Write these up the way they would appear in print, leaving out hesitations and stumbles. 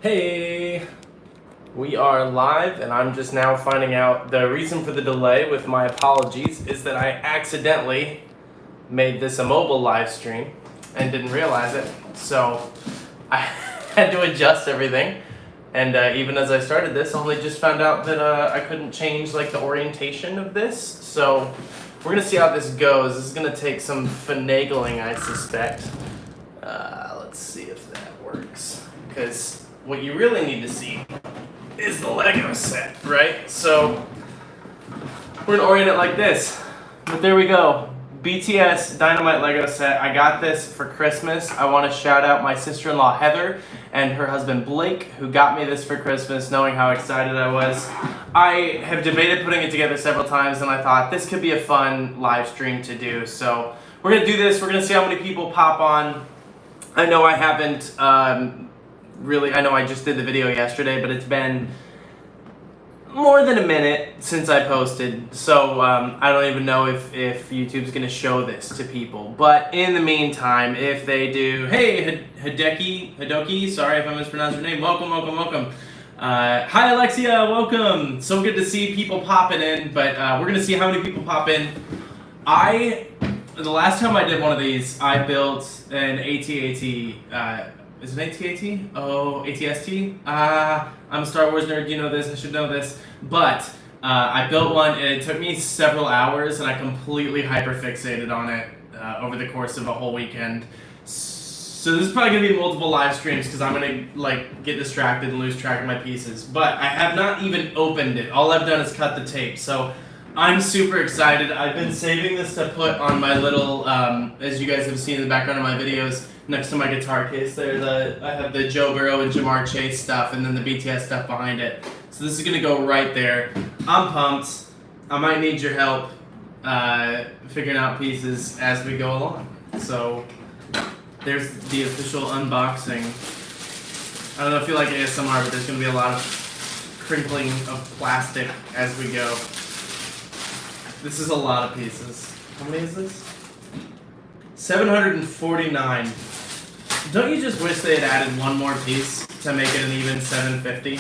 Hey, we are live, and I'm just now finding out the reason for the delay. With my apologies, is that I accidentally made this a mobile live stream and didn't realize it, so I had to adjust everything. And even as I started this, I only just found out that I couldn't change like the orientation of this. So we're gonna see how this goes. This is gonna take some finagling, I suspect. Let's see if that works, because what you really need to see is the Lego set, right? So we're gonna orient it like this. But there we go. BTS Dynamite LEGO set. I got this for Christmas. I want to shout out my sister-in-law Heather and her husband Blake, who got me this for Christmas, knowing how excited I was. I have debated putting it together several times, and I thought this could be a fun live stream to do. So we're gonna do this. We're gonna see how many people pop on. I know I haven't I know I just did the video yesterday, but it's been more than a minute since I posted, so I don't even know if YouTube's gonna show this to people. But in the meantime, if they do, hey Hideki, sorry if I mispronounced your name, welcome. Hi Alexia, welcome. So good to see people popping in, but we're gonna see how many people pop in. The last time I did one of these, I built an AT-AT, is it AT-AT? Oh, AT-ST? I'm a Star Wars nerd, you know this, I should know this. But I built one and it took me several hours and I completely hyperfixated on it over the course of a whole weekend. So this is probably gonna be multiple live streams because I'm gonna like get distracted and lose track of my pieces. But I have not even opened it. All I've done is cut the tape. So I'm super excited. I've been saving this to put on my little, as you guys have seen in the background of my videos, next to my guitar case there. I have the Joe Burrow and Jamar Chase stuff and then the BTS stuff behind it. So this is gonna go right there. I'm pumped. I might need your help figuring out pieces as we go along. So there's the official unboxing. I don't know if you like ASMR, but there's gonna be a lot of crinkling of plastic as we go. This is a lot of pieces. How many is this? 749. Don't you just wish they had added one more piece to make it an even 750?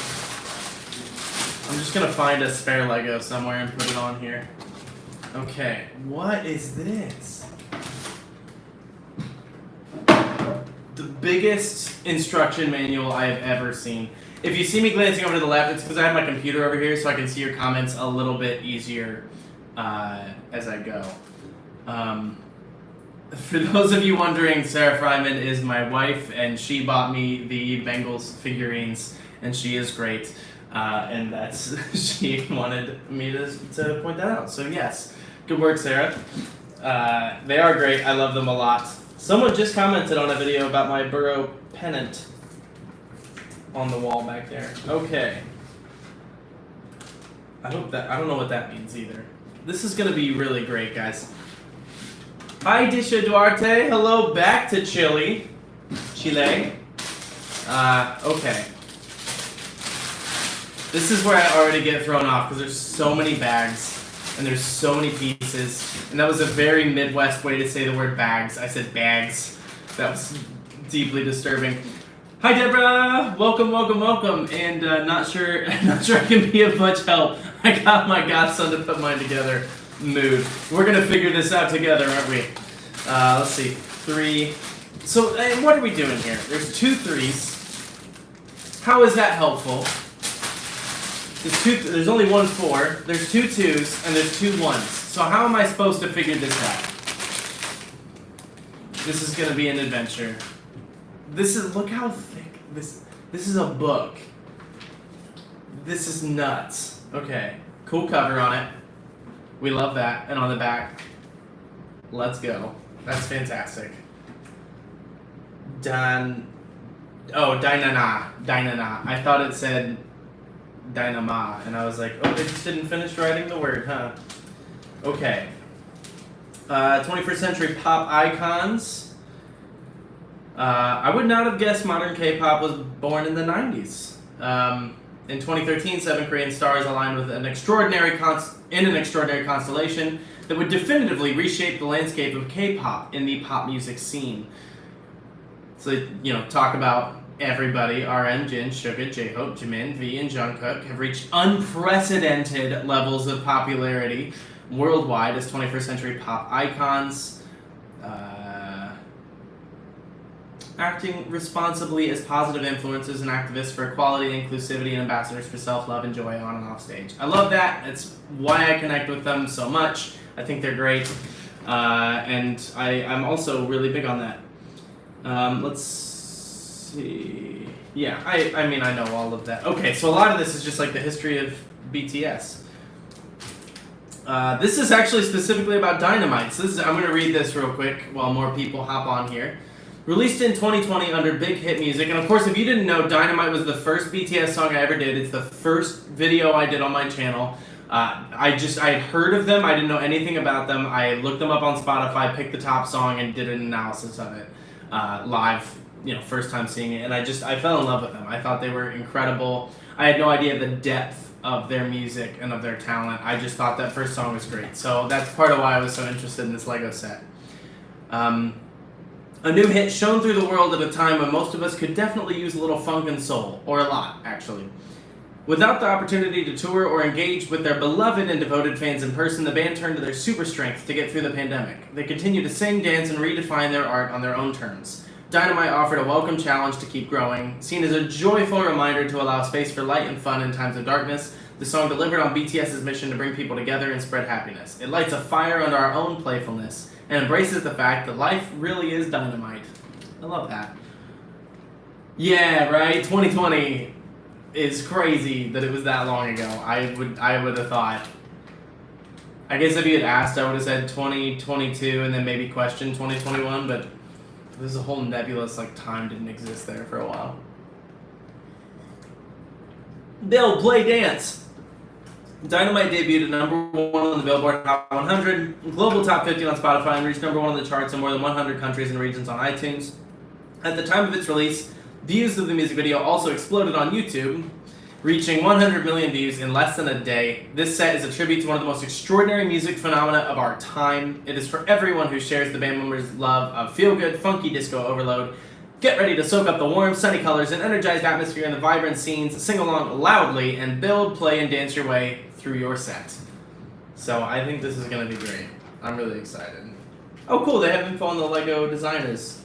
I'm just gonna find a spare Lego somewhere and put it on here. Okay, what is this? The biggest instruction manual I have ever seen. If you see me glancing over to the left, it's because I have my computer over here so I can see your comments a little bit easier as I go. For those of you wondering, Sarah Fryman is my wife, and she bought me the Bengals figurines, and she is great. And that's she wanted me to point that out. So yes, good work, Sarah. They are great. I love them a lot. Someone just commented on a video about my Burrow pennant on the wall back there. Okay. I don't know what that means either. This is gonna be really great, guys. Hi, Disha Duarte. Hello back to Chile. Okay. This is where I already get thrown off because there's so many bags and there's so many pieces. And that was a very Midwest way to say the word bags. I said bags. That was deeply disturbing. Hi, Deborah. Welcome. And not sure I can be of much help. I got my godson to put mine together mood. We're gonna figure this out together, aren't we? Let's see, 3. So what are we doing here? There's 2 3s. How is that helpful? There's only 1 4. There's 2 2s and there's 2 1s. So how am I supposed to figure this out? This is gonna be an adventure. Look how thick this is a book. This is nuts. Okay, cool cover on it. We love that. And on the back, let's go. That's fantastic. Dynana. I thought it said Dynama, and I was like, oh, they just didn't finish writing the word, huh? Okay. 21st century pop icons. I would not have guessed modern K-pop was born in the 90s. In 2013, 7 Korean stars aligned with an extraordinary constellation that would definitively reshape the landscape of K-pop in the pop music scene. So, talk about everybody, RM, Jin, Suga, J-Hope, Jimin, V, and Jungkook have reached unprecedented levels of popularity worldwide as 21st century pop icons, acting responsibly as positive influences and activists for equality, inclusivity, and ambassadors for self-love and joy on and off stage. I love that. It's why I connect with them so much. I think they're great, and I'm also really big on that. Let's see. Yeah, I mean, I know all of that. Okay, so a lot of this is just like the history of BTS. This is actually specifically about Dynamite. So I'm going to read this real quick while more people hop on here. Released in 2020 under Big Hit Music, and of course, if you didn't know, Dynamite was the first BTS song I ever did. It's the first video I did on my channel. I had heard of them. I didn't know anything about them. I looked them up on Spotify, picked the top song, and did an analysis of it live. First time seeing it, and I fell in love with them. I thought they were incredible. I had no idea the depth of their music and of their talent. I just thought that first song was great. So that's part of why I was so interested in this Lego set. A new hit shown through the world at a time when most of us could definitely use a little funk and soul, or a lot, actually. Without the opportunity to tour or engage with their beloved and devoted fans in person, the band turned to their super strength to get through the pandemic. They continue to sing, dance, and redefine their art on their own terms. Dynamite offered a welcome challenge to keep growing. Seen as a joyful reminder to allow space for light and fun in times of darkness, the song delivered on BTS's mission to bring people together and spread happiness. It lights a fire under our own playfulness and embraces the fact that life really is dynamite. I love that. Yeah, right? 2020 is crazy that it was that long ago. I would have thought. I guess if you had asked, I would have said 2022 and then maybe questioned 2021, but there's a whole nebulous time didn't exist there for a while. Bill, play dance. Dynamite debuted at number 1 on the Billboard Hot 100, global top 50 on Spotify, and reached number 1 on the charts in more than 100 countries and regions on iTunes. At the time of its release, views of the music video also exploded on YouTube, reaching 100 million views in less than a day. This set is a tribute to one of the most extraordinary music phenomena of our time. It is for everyone who shares the band members' love of feel-good, funky disco overload. Get ready to soak up the warm, sunny colors and energized atmosphere in the vibrant scenes, sing along loudly, and build, play, and dance your way through your set. So I think this is going to be great. I'm really excited. Oh cool, they have info on the LEGO designers.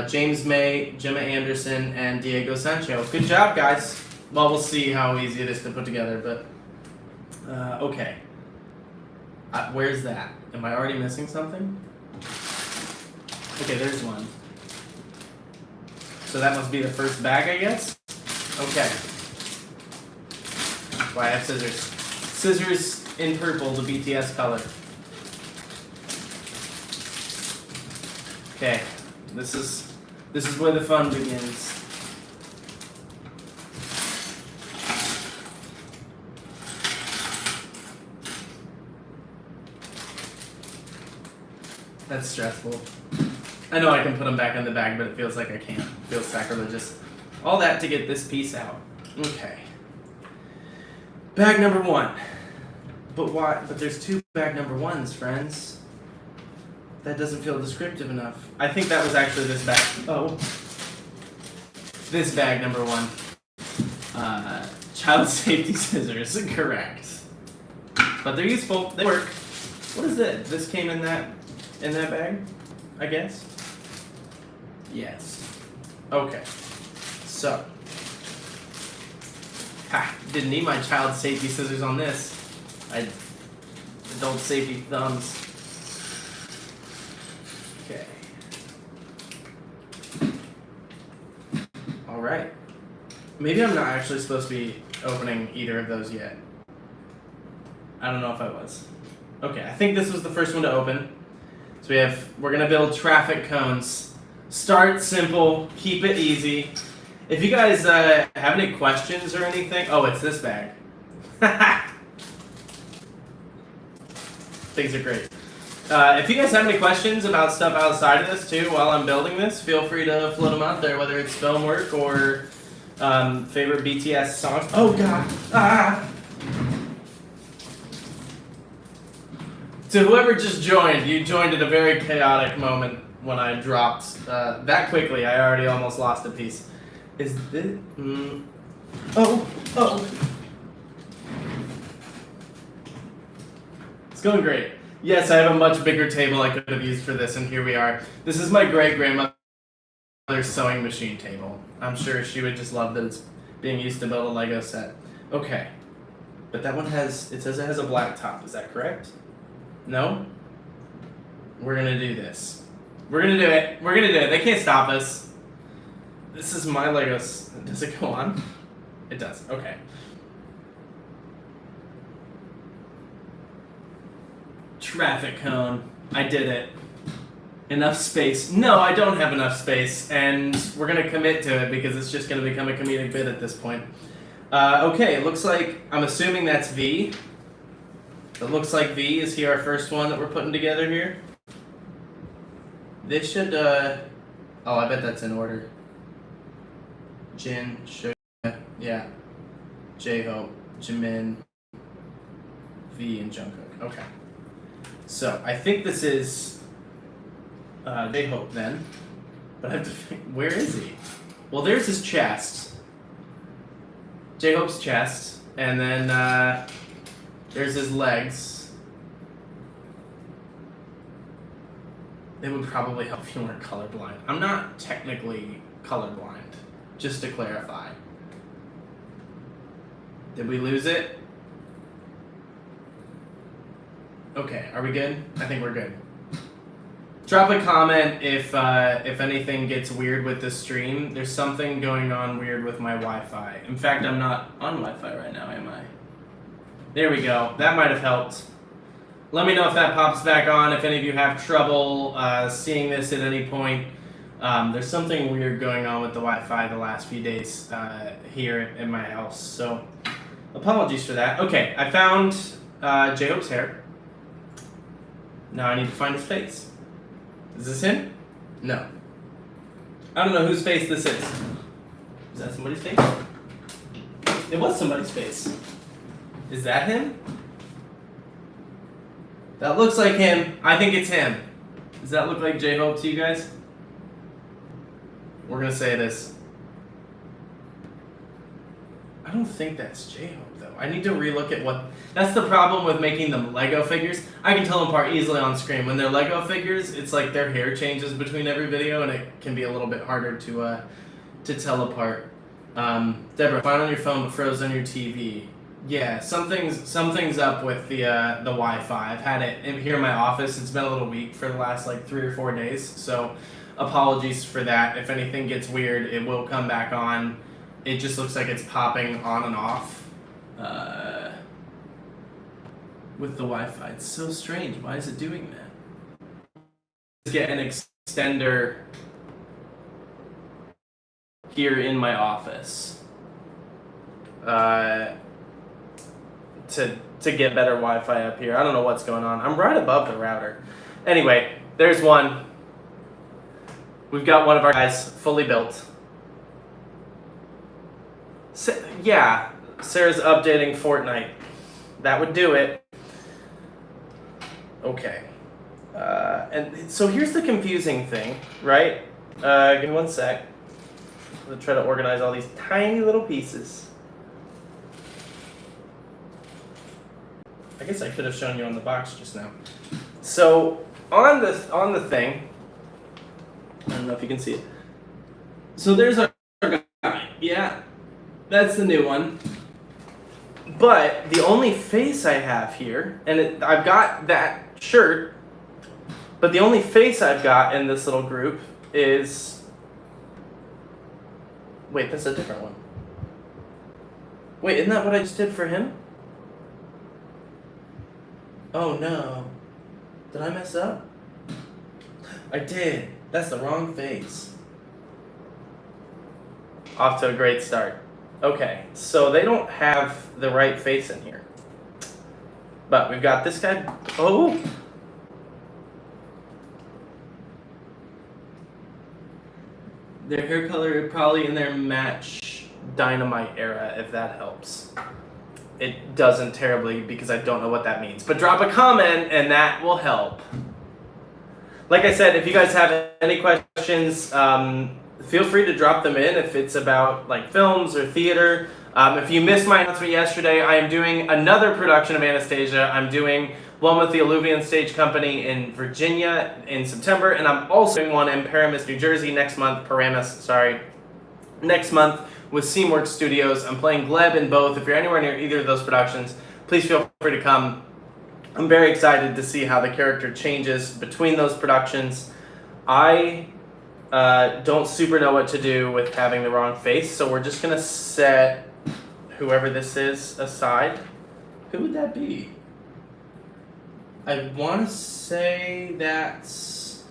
James May, Gemma Anderson, and Diego Sancho. Good job, guys. Well, we'll see how easy it is to put together, but okay. Where's that? Am I already missing something? Okay, there's one. So that must be the first bag, I guess? Okay. Oh, I have scissors. Scissors in purple, the BTS color. Okay, this is where the fun begins. That's stressful. I know I can put them back in the bag, but it feels like I can't. It feels sacrilegious. All that to get this piece out. Okay. Bag number 1. But why? But there's 2 bag number 1s, friends. That doesn't feel descriptive enough. I think that was actually this bag. Oh. This bag number 1. Child safety scissors. Correct. But they're useful. They work. What is it? This came in that bag, I guess? Yes. Okay. So. Didn't need my child safety scissors on this. Adult safety thumbs. Okay. Alright. Maybe I'm not actually supposed to be opening either of those yet. I don't know if I was. Okay, I think this was the first one to open. So we're gonna build traffic cones. Start simple, keep it easy. If you guys have any questions or anything, oh, it's this bag. Things are great. If you guys have any questions about stuff outside of this too, while I'm building this, feel free to float them out there, whether it's film work or favorite BTS songs. Oh God! Ah! To whoever just joined, you joined at a very chaotic moment when I dropped that quickly. I already almost lost a piece. Is this? Oh, oh. It's going great. Yes, I have a much bigger table I could have used for this, and here we are. This is my great-grandmother's sewing machine table. I'm sure she would just love that it's being used to build a Lego set. Okay. But that one has, it says it has a black top. Is that correct? No? We're gonna do this. We're gonna do it. We're gonna do it. They can't stop us. This is my Legos. Does it go on? It does. Okay. Traffic cone. I did it. Enough space. No, I don't have enough space, and we're gonna commit to it because it's just gonna become a comedic bit at this point. Okay, it looks like, I'm assuming that's V. It looks like V is here, our first one that we're putting together here. This should, oh, I bet that's in order. Jin, Suga, yeah. J-Hope, Jimin, V, and Jungkook. Okay. So, I think this is J-Hope then. But I have to think, where is he? Well, there's his chest. J-Hope's chest. And then there's his legs. It would probably help if you weren't colorblind. I'm not technically colorblind, just to clarify. Did we lose it? Okay, are we good? I think we're good. Drop a comment if anything gets weird with the stream. There's something going on weird with my Wi-Fi. In fact, I'm not on Wi-Fi right now, am I? There we go. That might have helped. Let me know if that pops back on, if any of you have trouble seeing this at any point. There's something weird going on with the Wi-Fi the last few days here in my house, so apologies for that. Okay, I found J-Hope's hair. Now I need to find his face. Is this him? No. I don't know whose face this is. Is that somebody's face? It was somebody's face. Is that him? That looks like him. I think it's him. Does that look like J-Hope to you guys? We're gonna say it is. I don't think that's J-Hope though. I need to relook at what... That's the problem with making them Lego figures. I can tell them apart easily on screen. When they're Lego figures, it's like their hair changes between every video and it can be a little bit harder to tell apart. Deborah, fine on your phone but froze on your TV. Yeah, something's up with the Wi-Fi. I've had it here in my office. It's been a little weak for the last like 3 or 4 days, so apologies for that. If anything gets weird, it will come back on. It just looks like it's popping on and off with the Wi-Fi. It's so strange. Why is it doing that? Let's get an extender here in my office. To get better Wi-Fi up here. I don't know what's going on. I'm right above the router. Anyway, there's one. We've got one of our guys fully built. Yeah, Sarah's updating Fortnite. That would do it. Okay. And so here's the confusing thing, right? Give me one sec. I'm gonna try to organize all these tiny little pieces. I guess I could have shown you on the box just now. So on the thing, I don't know if you can see it. So there's our guy. Yeah, that's the new one. But the only face I have here, and I've got that shirt, but the only face I've got in this little group is... Wait, that's a different one. Wait, isn't that what I just did for him? Oh no. Did I mess up? I did. That's the wrong face. Off to a great start. Okay, so they don't have the right face in here. But we've got this guy. Oh! Their hair color probably in their match Dynamite era, if that helps. It doesn't terribly because I don't know what that means. But drop a comment and that will help. Like I said, if you guys have any questions, feel free to drop them in if it's about like films or theater. If you missed my announcement yesterday, I am doing another production of Anastasia. I'm doing one with the Alluvion Stage Company in Virginia in September, and I'm also doing one in Paramus, New Jersey next month. Next month with Seamworks Studios. I'm playing Gleb in both. If you're anywhere near either of those productions, please feel free to come. I'm very excited to see how the character changes between those productions. I don't super know what to do with having the wrong face, so we're just gonna set whoever this is aside. Who would that be? I want to say that's...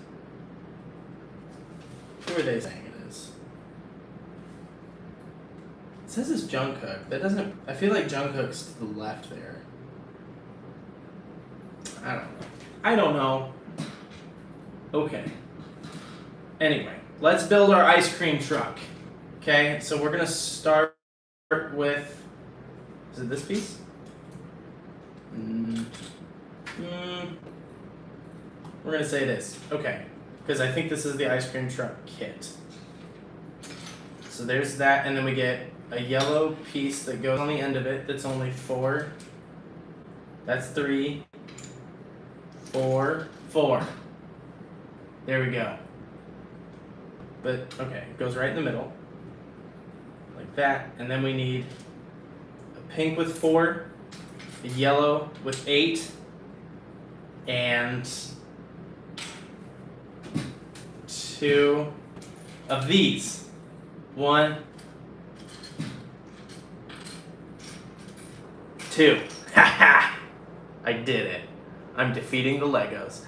Who are they saying it is? It says it's Jungkook. That doesn't... I feel like Jungkook's to the left there. I don't know. Okay. Anyway, let's build our ice cream truck. Okay, so we're gonna start with... Is it this piece? We're gonna say this. Okay, because I think this is the ice cream truck kit. So there's that, and then we get a yellow piece that goes on the end of it that's only 4. That's 3, 4, 4. There we go. But, okay, it goes right in the middle. Like that, and then we need a pink with 4, a yellow with 8, and 2 of these. 1, 2. Haha! I did it. I'm defeating the Legos.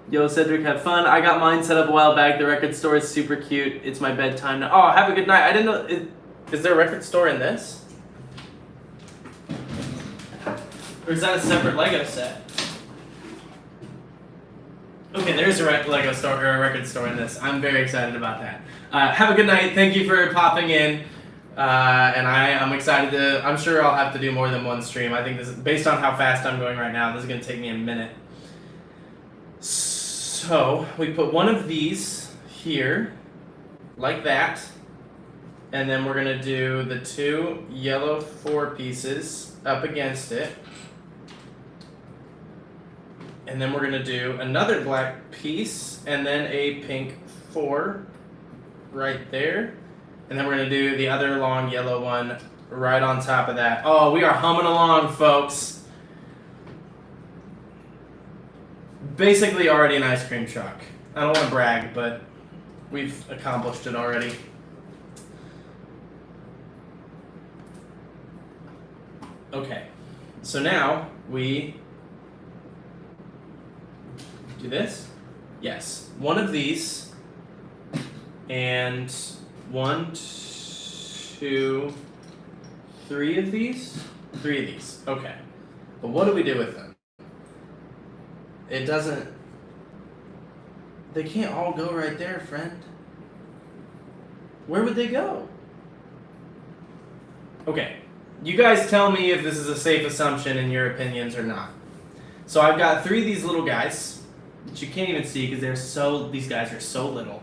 Yo, Cedric, have fun. I got mine set up a while back. The record store is super cute. It's my bedtime now. Oh, have a good night. I didn't know... Is there a record store in this? Or is that a separate Lego set? Okay, there's a Lego store or a record store in this. I'm very excited about that. Have a good night. Thank you for popping in. And I'm excited to... I'm sure I'll have to do more than one stream. I think this is... Based on how fast I'm going right now, this is going to take me a minute. So, we put one of these here, like that. And then we're going to do the 2 yellow 4 pieces up against it. And then we're going to do another black piece and then a pink 4 right there. And then we're going to do the other long yellow one right on top of that. Oh, we are humming along, folks. Basically already an ice cream truck. I don't want to brag, but we've accomplished it already. Okay, so now we do this. Yes, one of these, and 1, 2, 3 of these. 3 of these. Okay, but what do we do with them? It doesn't. They can't all go right there, friend. Where would they go? Okay. You guys tell me if this is a safe assumption in your opinions or not. So I've got 3 of these little guys, which you can't even see because these guys are so little.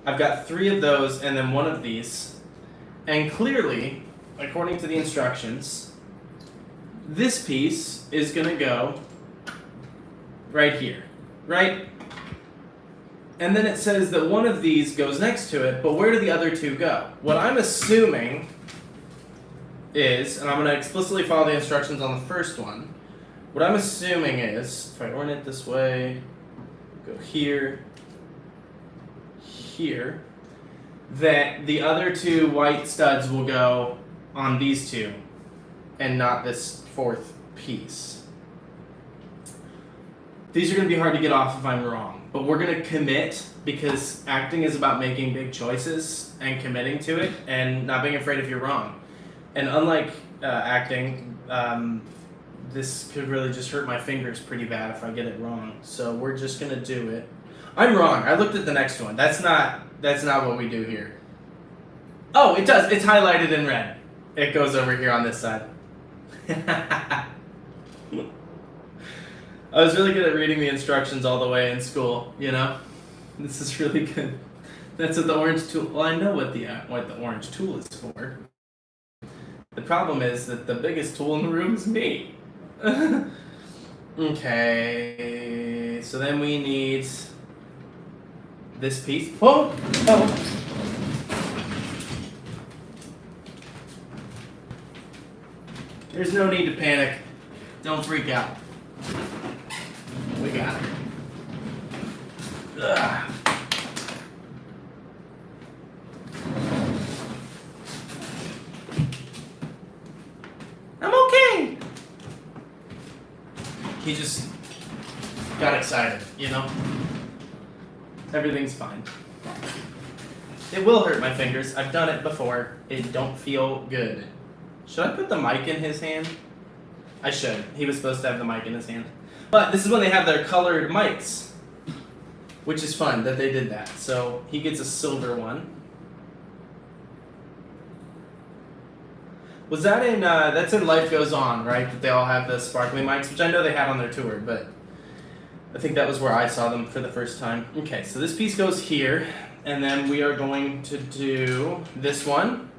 I've got 3 of those and then 1 of these. And clearly, according to the instructions, this piece is going to go right here, right? And then it says that 1 of these goes next to it, but where do the other 2 go? What I'm assuming is, and I'm going to explicitly follow the instructions on the first one, what I'm assuming is, if I orient it this way, go here, here, that the other 2 white studs will go on these 2, and not this 4th piece. These are going to be hard to get off if I'm wrong, but we're going to commit because acting is about making big choices and committing to it and not being afraid if you're wrong. And unlike acting, this could really just hurt my fingers pretty bad if I get it wrong. So we're just going to do it. I'm wrong. I looked at the next one. That's not what we do here. Oh, it does. It's highlighted in red. It goes over here on this side. I was really good at reading the instructions all the way in school, you know? This is really good. That's what the orange tool. Well, I know what the orange tool is for. The problem is that the biggest tool in the room is me. Okay, so then we need this piece. Whoa! Oh! There's no need to panic. Don't freak out. We got it. Ugh. I'm okay. He just got excited, you know? Everything's fine. It will hurt my fingers. I've done it before. It don't feel good. Should I put the mic in his hand? I should. He was supposed to have the mic in his hand. But this is when they have their colored mics, which is fun that they did that. So he gets a silver one. Was that in, that's in Life Goes On, right? That they all have the sparkly mics, which I know they had on their tour, but I think that was where I saw them for the first time. Okay, so this piece goes here, and then we are going to do this one,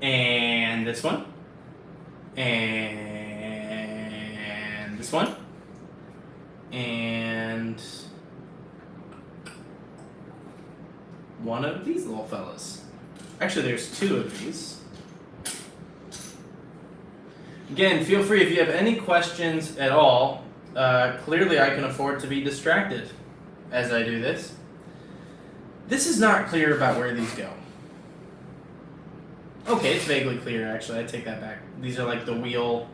and this one, and this one, and one of these little fellas. Actually, there's two of these. Again, feel free if you have any questions at all. Clearly, I can afford to be distracted as I do this. This is not clear about where these go. Okay, it's vaguely clear, actually. I take that back. These are like the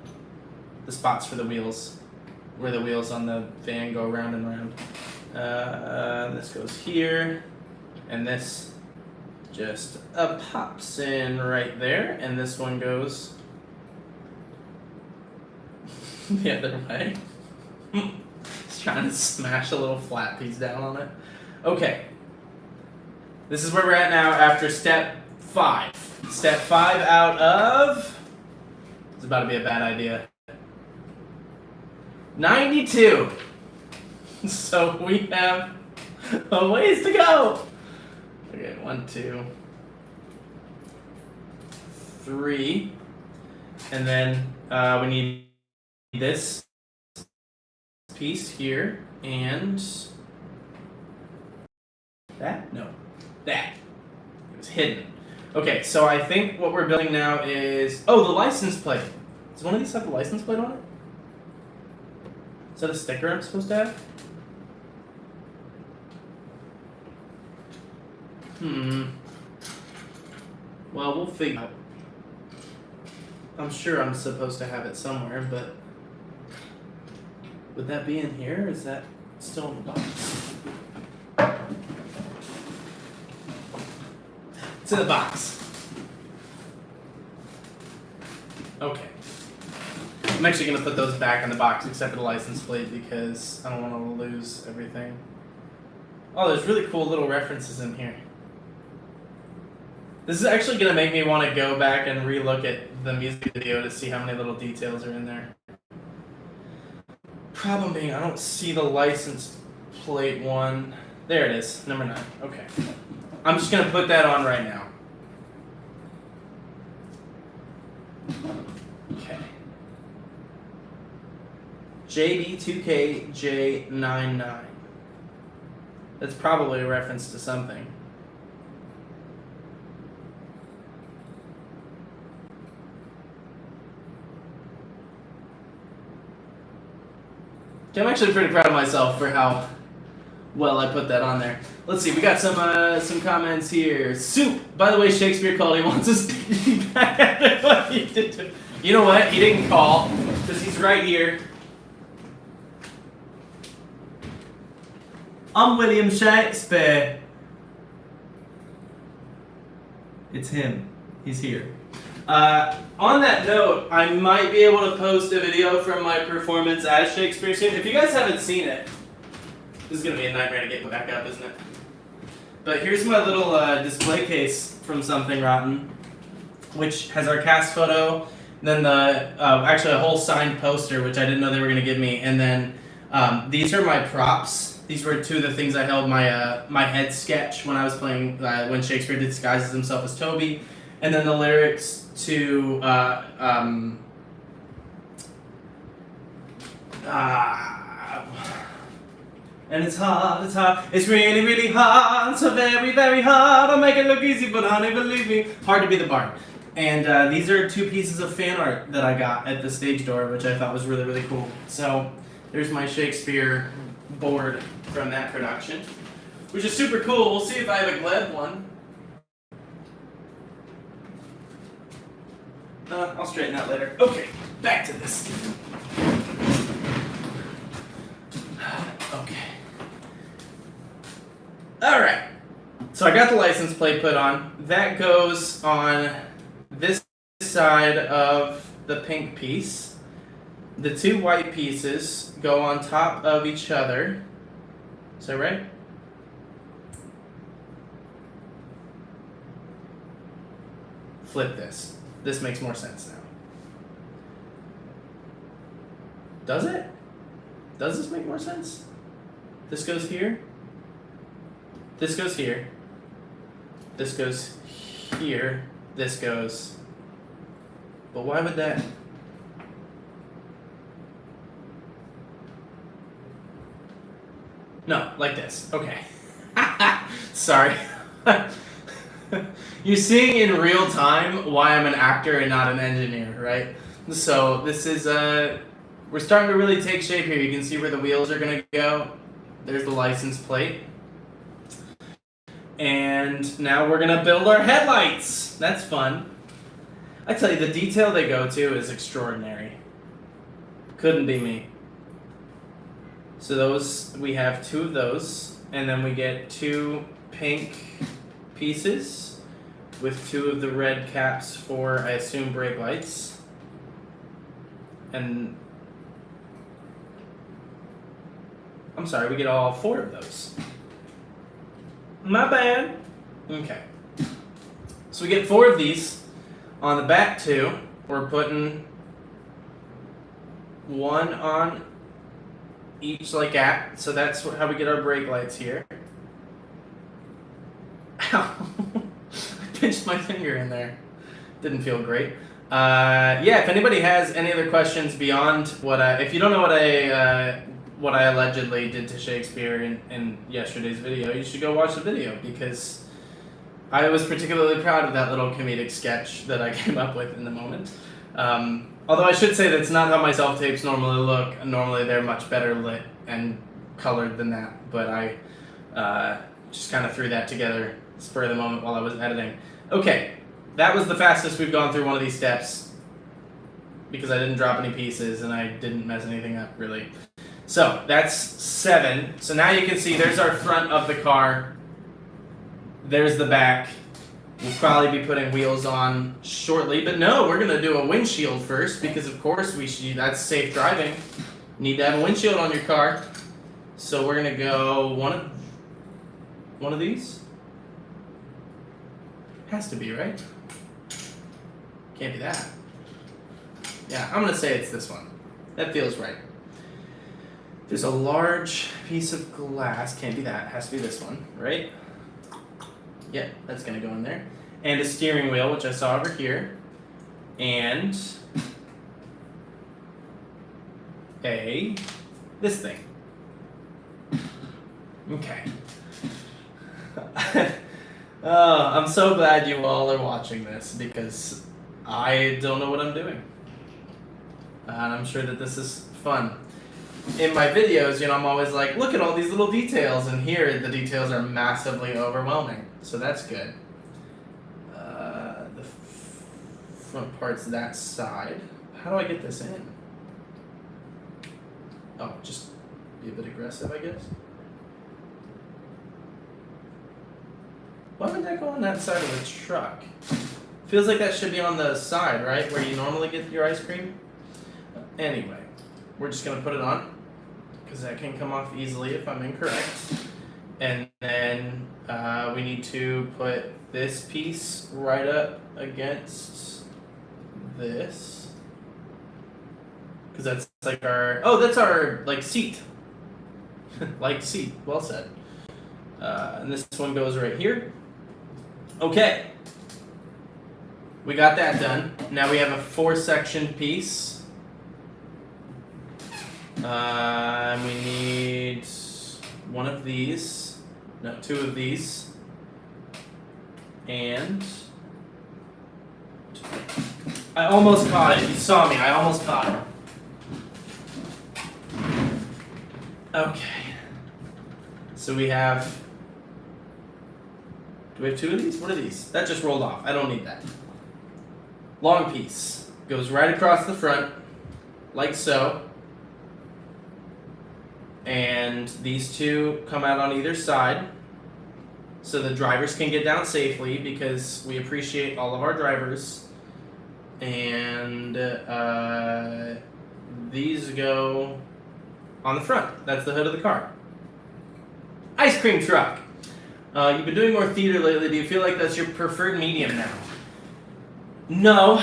spots for the wheels, where the wheels on the van go round and round. This goes here, and this just pops in right there, and this one goes the other way. Just trying to smash a little flat piece down on it. Okay. This is where we're at now after step 5. Step 5 out of... It's about to be a bad idea. 92. So we have a ways to go. Okay, 1, 2, 3. And then we need this piece here and that? No. That. It was hidden. Okay, so I think what we're building now is... Oh, the license plate. Does one of these have a license plate on it? Is that a sticker I'm supposed to have? Well, we'll figure out. I'm sure I'm supposed to have it somewhere, but... Would that be in here? Is that still in the box? It's in the box. Okay. I'm actually going to put those back in the box except for the license plate because I don't want to lose everything. Oh, there's really cool little references in here. This is actually going to make me want to go back and relook at the music video to see how many little details are in there. Problem being, I don't see the license plate one. There it is, number 9. Okay. I'm just going to put that on right now. Okay. JB2KJ99. That's probably a reference to something. I'm actually pretty proud of myself for how well I put that on there. Let's see, we got some comments here. Soup! By the way, Shakespeare called. He wants us to be back at what he did to... You know what? He didn't call, because he's right here. I'm William Shakespeare. It's him. He's here. On that note, I might be able to post a video from my performance as Shakespeare soon. If you guys haven't seen it, this is going to be a nightmare to get back up, isn't it? But here's my little display case from Something Rotten, which has our cast photo, then the actually a whole signed poster, which I didn't know they were going to give me, and then these are my props These were two of the things I held my my head sketch when I was playing when Shakespeare disguises himself as Toby, and then the lyrics to and it's hard, it's really, really hard, so very, very hard. I'll make it look easy, but honey, believe me, hard to be the bard. And these are two pieces of fan art that I got at the stage door, which I thought was really, really cool. So there's my Shakespeare board from that production, which is super cool. We'll see if I have a Gleb one. I'll straighten that later. Okay, back to this. Okay. Alright. So I got the license plate put on. That goes on this side of the pink piece. The two white pieces go on top of each other. Is that right? Flip this. This makes more sense now. Does it? Does this make more sense? This goes here. This goes here. This goes here. This goes. But why would that? No, like this. Okay. Sorry. You're seeing in real time why I'm an actor and not an engineer, right? So this is we're starting to really take shape here. You can see where the wheels are gonna go. There's the license plate. And now we're gonna build our headlights. That's fun. I tell you, the detail they go to is extraordinary. Couldn't be me. So those, we have two of those, and then we get two pink pieces with two of the red caps for, I assume, brake lights. And I'm sorry, we get all four of those. My bad. Okay. So we get four of these. On the back two, we're putting one on each like that. So that's how we get our brake lights here. Ow. I pinched my finger in there. Didn't feel great. Yeah, if anybody has any other questions beyond what if you don't know what I allegedly did to Shakespeare in yesterday's video, you should go watch the video, because I was particularly proud of that little comedic sketch that I came up with in the moment. Although I should say that's not how my self-tapes normally look. Normally they're much better lit and colored than that, but I just kind of threw that together spur of the moment while I was editing. Okay, that was the fastest we've gone through one of these steps, because I didn't drop any pieces and I didn't mess anything up really. So that's 7. So now you can see there's our front of the car. There's the back. We'll probably be putting wheels on shortly, but no, we're gonna do a windshield first, because of course we should. That's safe driving. Need to have a windshield on your car. So we're gonna go one of these. Has to be, right? Can't be that. Yeah, I'm gonna say it's this one. That feels right. There's a large piece of glass. Can't be that. Has to be this one, right? Yeah, that's gonna go in there. And a steering wheel, which I saw over here. And this thing. Okay. I'm so glad you all are watching this, because I don't know what I'm doing. And I'm sure that this is fun. In my videos, I'm always like, look at all these little details, and here the details are massively overwhelming. So that's good. The front part's that side. How do I get this in? Oh, just be a bit aggressive, I guess. Why would that go on that side of the truck? Feels like that should be on the side, right? Where you normally get your ice cream? Anyway, we're just gonna put it on, because that can come off easily if I'm incorrect. And then we need to put this piece right up against this, because that's like our, that's our like seat. Like seat. Well said. And this one goes right here. Okay. We got that done. Now we have a 4-section piece. And we need one of these. No, 2 of these. And I almost caught it. You saw me. I almost caught it. Okay. So we have... Do we have 2 of these? What are these? That just rolled off. I don't need that. Long piece. Goes right across the front, like so. And these 2 come out on either side. So the drivers can get down safely because we appreciate all of our drivers. And these go on the front. That's the hood of the car. Ice cream truck. You've been doing more theater lately. Do you feel like that's your preferred medium now? No.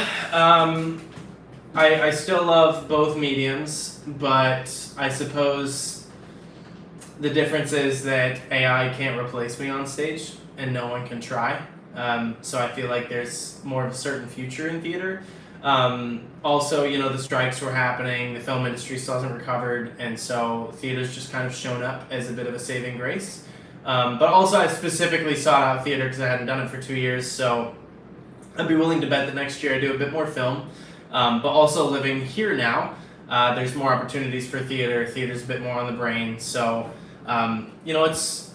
I still love both mediums, but I suppose the difference is that AI can't replace me on stage, and no one can try. So I feel like there's more of a certain future in theater. Also, you know, the strikes were happening, the film industry still hasn't recovered, and so theater's just kind of shown up as a bit of a saving grace. But also I specifically sought out theater because I hadn't done it for 2 years, so I'd be willing to bet that next year I do a bit more film. But also living here now, there's more opportunities for theater. Theater's a bit more on the brain, so you know, it's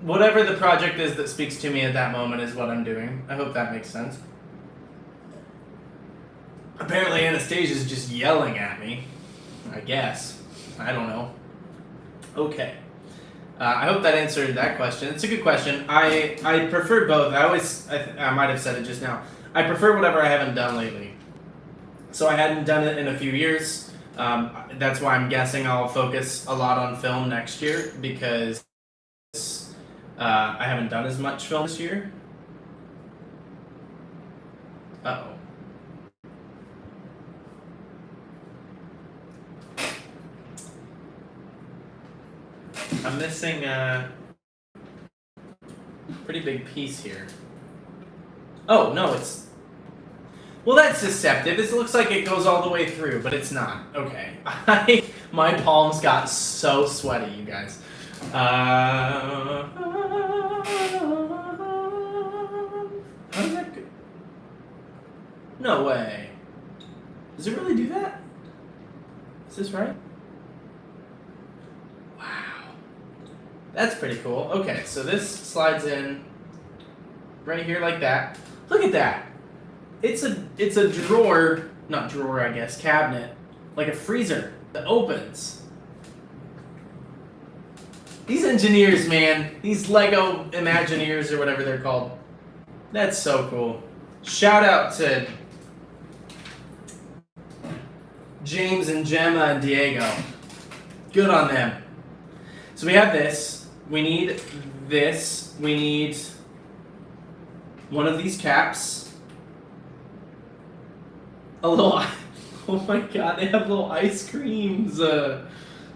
whatever the project is that speaks to me at that moment is what I'm doing. I hope that makes sense. Apparently Anastasia's just yelling at me. I guess. I don't know. Okay. I hope that answered that question. It's a good question. I prefer both. I might have said it just now. I prefer whatever I haven't done lately. So I hadn't done it in a few years. That's why I'm guessing I'll focus a lot on film next year because I haven't done as much film this year. Uh-oh. I'm missing a pretty big piece here. Oh, no, it's... Well, that's deceptive. It looks like it goes all the way through, but it's not. Okay. My palms got so sweaty, you guys. How does that go? No way. Does it really do that? Is this right? That's pretty cool. Okay, so this slides in right here like that. Look at that. It's a drawer, not drawer, I guess, cabinet, like a freezer that opens. These engineers, man, these Lego Imagineers or whatever they're called. That's so cool. Shout out to James and Gemma and Diego. Good on them. So we have this. We need this. We need one of these caps. A little... Oh my god, they have little ice creams.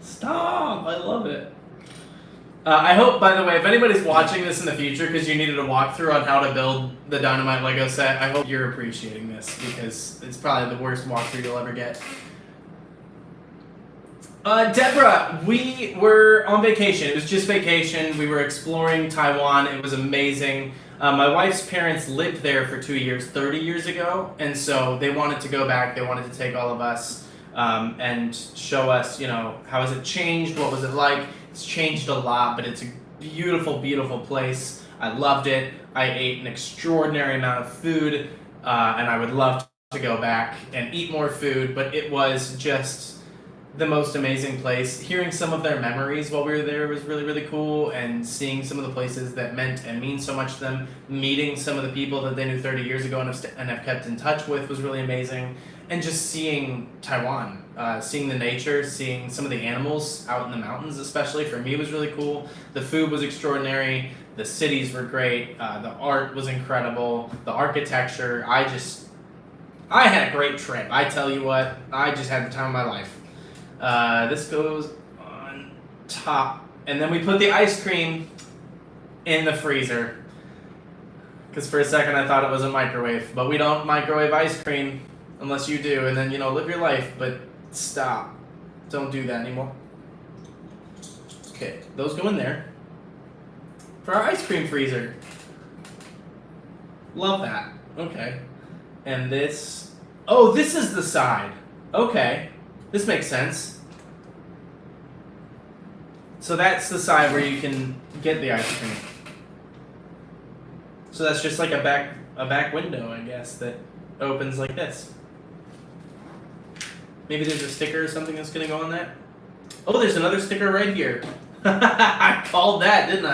Stop! I love it. I hope, by the way, if anybody's watching this in the future because you needed a walkthrough on how to build the Dynamite Lego set, I hope you're appreciating this because it's probably the worst walkthrough you'll ever get. Deborah, we were on vacation. It was just vacation. We were exploring Taiwan. It was amazing. My wife's parents lived there for 2 years, 30 years ago, and so they wanted to go back. They wanted to take all of us and show us, you know, how has it changed? What was it like? It's changed a lot, but it's a beautiful, beautiful place. I loved it. I ate an extraordinary amount of food, and I would love to go back and eat more food, but it was just the most amazing place. Hearing some of their memories while we were there was really, really cool, and seeing some of the places that meant and mean so much to them, meeting some of the people that they knew 30 years ago and have kept in touch with was really amazing, and just seeing Taiwan, seeing the nature, seeing some of the animals out in the mountains especially, for me was really cool. The food was extraordinary, the cities were great, the art was incredible, the architecture, I had a great trip. I tell you what, I just had the time of my life. This goes on top And then we put the ice cream in the freezer. Because for a second I thought it was a microwave. But we don't microwave ice cream unless you do. And then, you know, live your life. But stop. Don't do that anymore. Okay, those go in there. For our ice cream freezer. Love that. Okay. And this... Oh, this is the side. Okay. This makes sense. So that's the side where you can get the ice cream. So that's just like a back window, I guess, that opens like this. Maybe there's a sticker or something that's gonna go on that. Oh, there's another sticker right here. I called that, didn't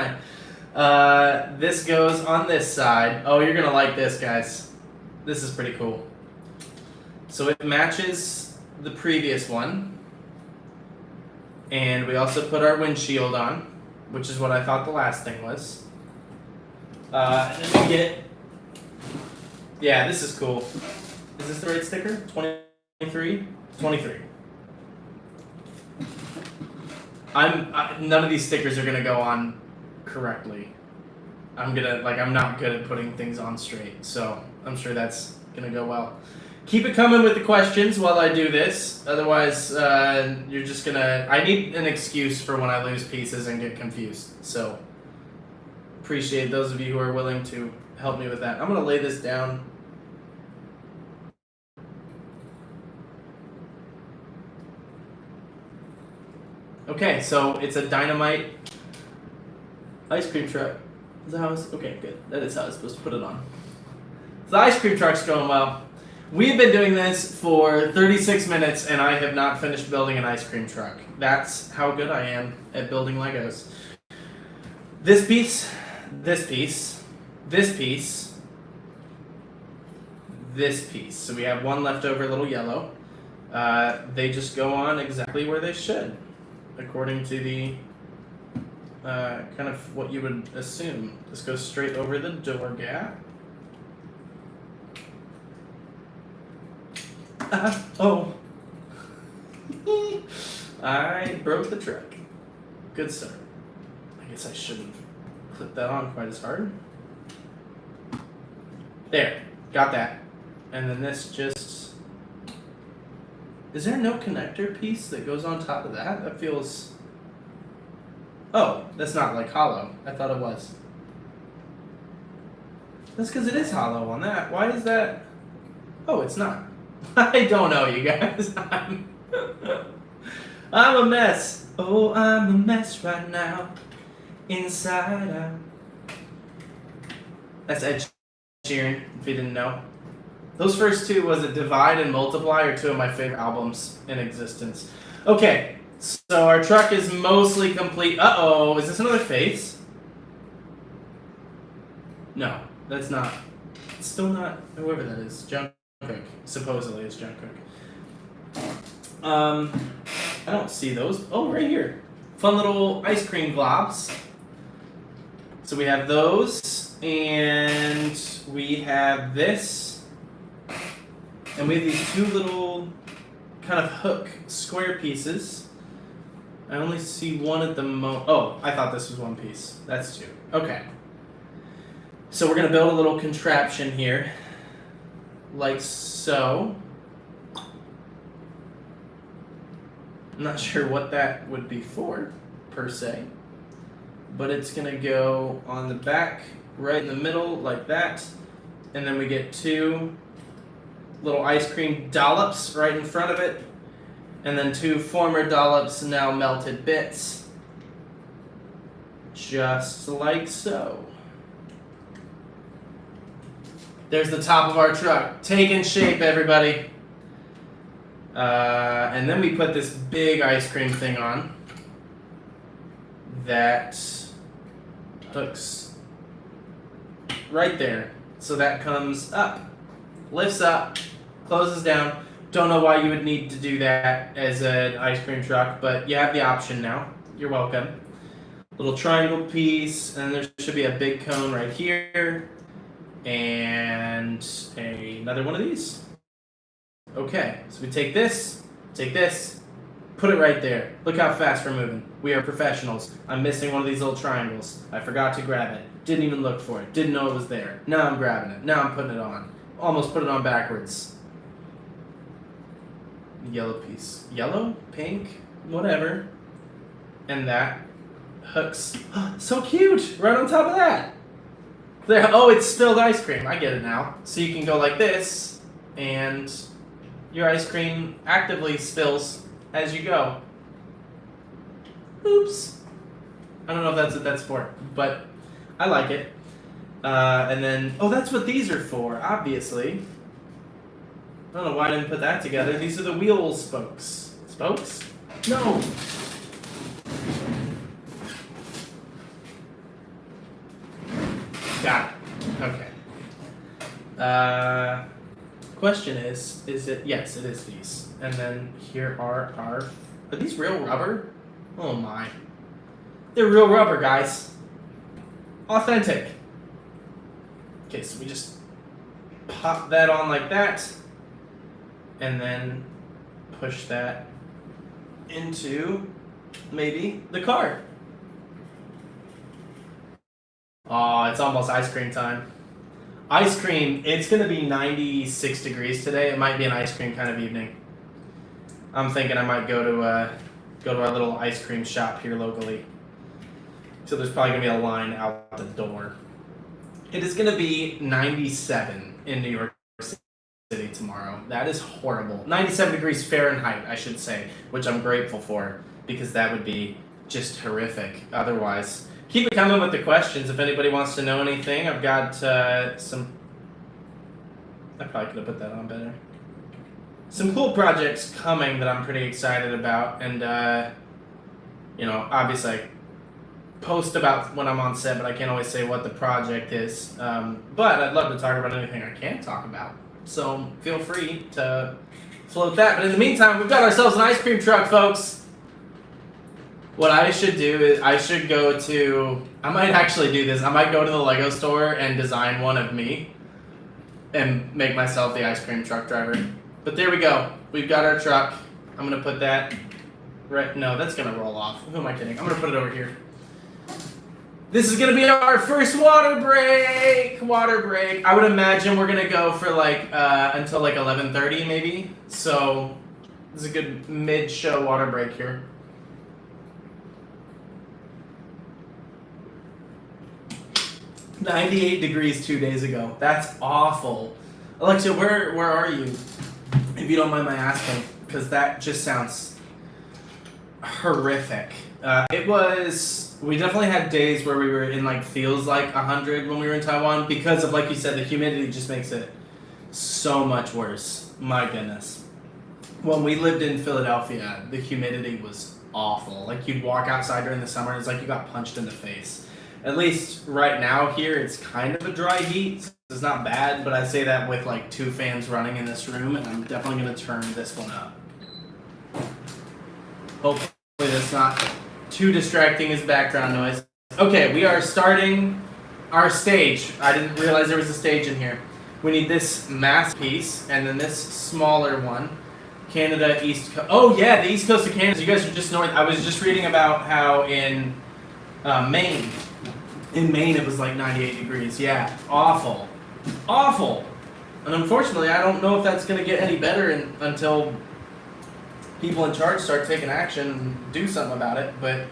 I? This goes on this side. Oh, you're gonna like this, guys. This is pretty cool. So it matches the previous one. And we also put our windshield on, which is what I thought the last thing was. And then we get... Yeah, this is cool. Is this the right sticker? 23? 23. None of these stickers are gonna go on correctly. I'm not good at putting things on straight, so I'm sure that's gonna go well. Keep it coming with the questions while I do this. Otherwise, you're just gonna... I need an excuse for when I lose pieces and get confused. So, appreciate those of you who are willing to help me with that. I'm gonna lay this down. Okay, so it's a Dynamite ice cream truck. Is that how it's... Okay, good. That is how I was supposed to put it on. So the ice cream truck's going well. We've been doing this for 36 minutes and I have not finished building an ice cream truck. That's how good I am at building Legos. This piece, this piece, this piece, this piece. So we have one leftover little yellow. They just go on exactly where they should, according to the kind of what you would assume. This goes straight over the door gap. Oh. I broke the truck. Good start. I guess I shouldn't clip that on quite as hard. There. Got that. And then this just... Is there no connector piece that goes on top of that? That feels... Oh, that's not like hollow. I thought it was. That's because it is hollow on that. Why is that... Oh, it's not. I don't know, you guys. I'm a mess. Oh, I'm a mess right now. Inside out. That's Ed Sheeran, if you didn't know. Those first two, was it Divide and Multiply, are two of my favorite albums in existence. Okay, so our truck is mostly complete. Uh-oh, is this another face? No, that's not. It's still not, whoever that is. Jungkook. Supposedly it's Jungkook. I don't see those. Oh, right here. Fun little ice cream globs. So we have those, and we have this, and we have these two little kind of hook square pieces. I only see one at the moment. Oh, I thought this was one piece. That's two. Okay. So we're going to build a little contraption here, like so. I'm not sure what that would be for, per se. But it's going to go on the back, right in the middle, like that. And then we get two little ice cream dollops right in front of it. And then two former dollops, now melted bits. Just like so. There's the top of our truck. Taking shape, everybody. And then we put this big ice cream thing on that hooks right there. So that comes up, lifts up, closes down. Don't know why you would need to do that as an ice cream truck, but you have the option now. You're welcome. Little triangle piece, and there should be a big cone right here, and another one of these. Okay, so we take this, Put it right there. Look how fast we're moving. We are professionals. I'm missing one of these little triangles. I forgot to grab it. Didn't even look for it. Didn't know it was there. Now I'm grabbing it. Now I'm putting it on. Almost put it on backwards. Yellow piece. Yellow? Pink? Whatever. And that hooks. So cute! Right on top of that. There. Oh, it's spilled ice cream. I get it now. So you can go like this, and your ice cream actively spills as you go. Oops. I don't know if that's what that's for, but I like it. And then, oh, that's what these are for, obviously. I don't know why I didn't put that together. These are the wheel spokes. Spokes? No. Got it. Okay. Question is it, yes, it is these. And then here are these real rubber? Oh my. They're real rubber, guys. Authentic. Okay, so we just pop that on like that, and then push that into maybe the car. Oh, it's almost ice cream time. Ice cream, it's gonna be 96 degrees today. It might be an ice cream kind of evening. I'm thinking I might go to our little ice cream shop here locally. So there's probably gonna be a line out the door. It is gonna be 97 in New York City tomorrow. That is horrible. 97 degrees Fahrenheit, I should say, which I'm grateful for, because that would be just horrific otherwise. Keep it coming with the questions if anybody wants to know anything. I've got some... I probably could have put that on better. Some cool projects coming that I'm pretty excited about. And, obviously I post about when I'm on set, but I can't always say what the project is. But I'd love to talk about anything I can talk about. So feel free to float that. But in the meantime, we've got ourselves an ice cream truck, folks. What I should do is I might actually do this. I might go to the Lego store and design one of me and make myself the ice cream truck driver. But there we go. We've got our truck. I'm going to put that right. No, that's going to roll off. Who am I kidding? I'm going to put it over here. This is going to be our first water break. I would imagine we're going to go for until 11:30 maybe. So this is a good mid-show water break here. $98 degrees 2 days ago. That's awful. Alexia, where are you? If you don't mind my asking, because that just sounds horrific. We definitely had days where we were in feels like 100 when we were in Taiwan because of, like you said, the humidity just makes it so much worse. My goodness. When we lived in Philadelphia, the humidity was awful. You'd walk outside during the summer and it's like you got punched in the face. At least right now here, it's kind of a dry heat. So it's not bad, but I say that with 2 fans running in this room, and I'm definitely going to turn this one up. Hopefully that's not too distracting as background noise. Okay, we are starting our stage. I didn't realize there was a stage in here. We need this mass piece, and then this smaller one. Canada, East Coast. Oh yeah, the East Coast of Canada. You guys are just north. I was just reading about how in Maine. In Maine, it was 98 degrees. Yeah, awful. Awful. And unfortunately, I don't know if that's going to get any better until people in charge start taking action and do something about it. But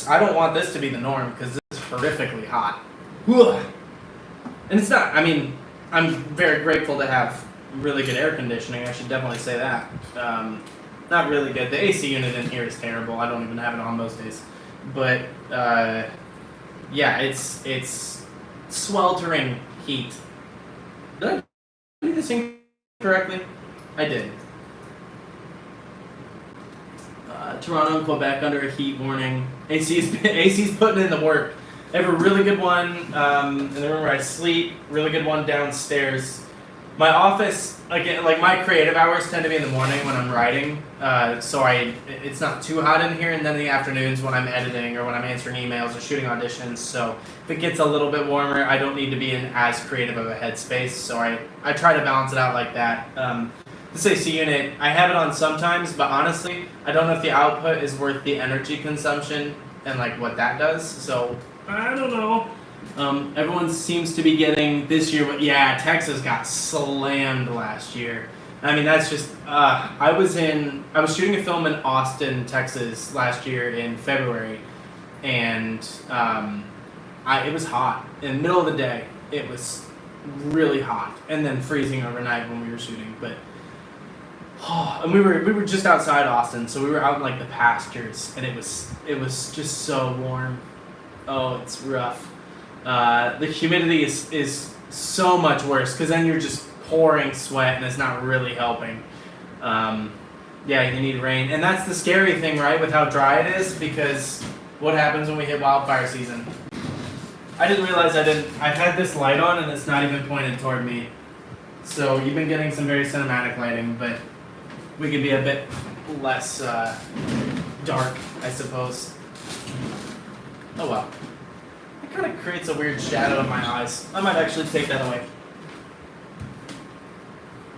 I don't want this to be the norm because this is horrifically hot. And it's not, I'm very grateful to have really good air conditioning. I should definitely say that. Not really good. The AC unit in here is terrible. I don't even have it on most days. But, yeah, it's sweltering heat. Did I do this incorrectly? I did. Toronto and Quebec under a heat warning. AC's putting in the work. I have a really good one in the room where I sleep. Really good one downstairs. My office, again, my creative hours tend to be in the morning when I'm writing, so it's not too hot in here, and then in the afternoons when I'm editing or when I'm answering emails or shooting auditions. So if it gets a little bit warmer, I don't need to be in as creative of a headspace. So I try to balance it out like that. This AC unit, I have it on sometimes, but honestly, I don't know if the output is worth the energy consumption and like what that does. So I don't know. Everyone seems to be getting this year. Yeah, Texas got slammed last year. I mean, that's just. I was shooting a film in Austin, Texas last year in February, and it was hot in the middle of the day. It was really hot, and then freezing overnight when we were shooting. But and we were just outside Austin, so we were out in like the pastures, and it was just so warm. Oh, it's rough. The humidity is so much worse because then you're just pouring sweat and it's not really helping. Yeah, you need rain, and that's the scary thing, right, with how dry it is, because what happens when we hit wildfire season? I didn't realize I've had this light on and it's not even pointed toward me. So you've been getting some very cinematic lighting, but we could be a bit less dark, I suppose. Oh well. It kind of creates a weird shadow in my eyes. I might actually take that away.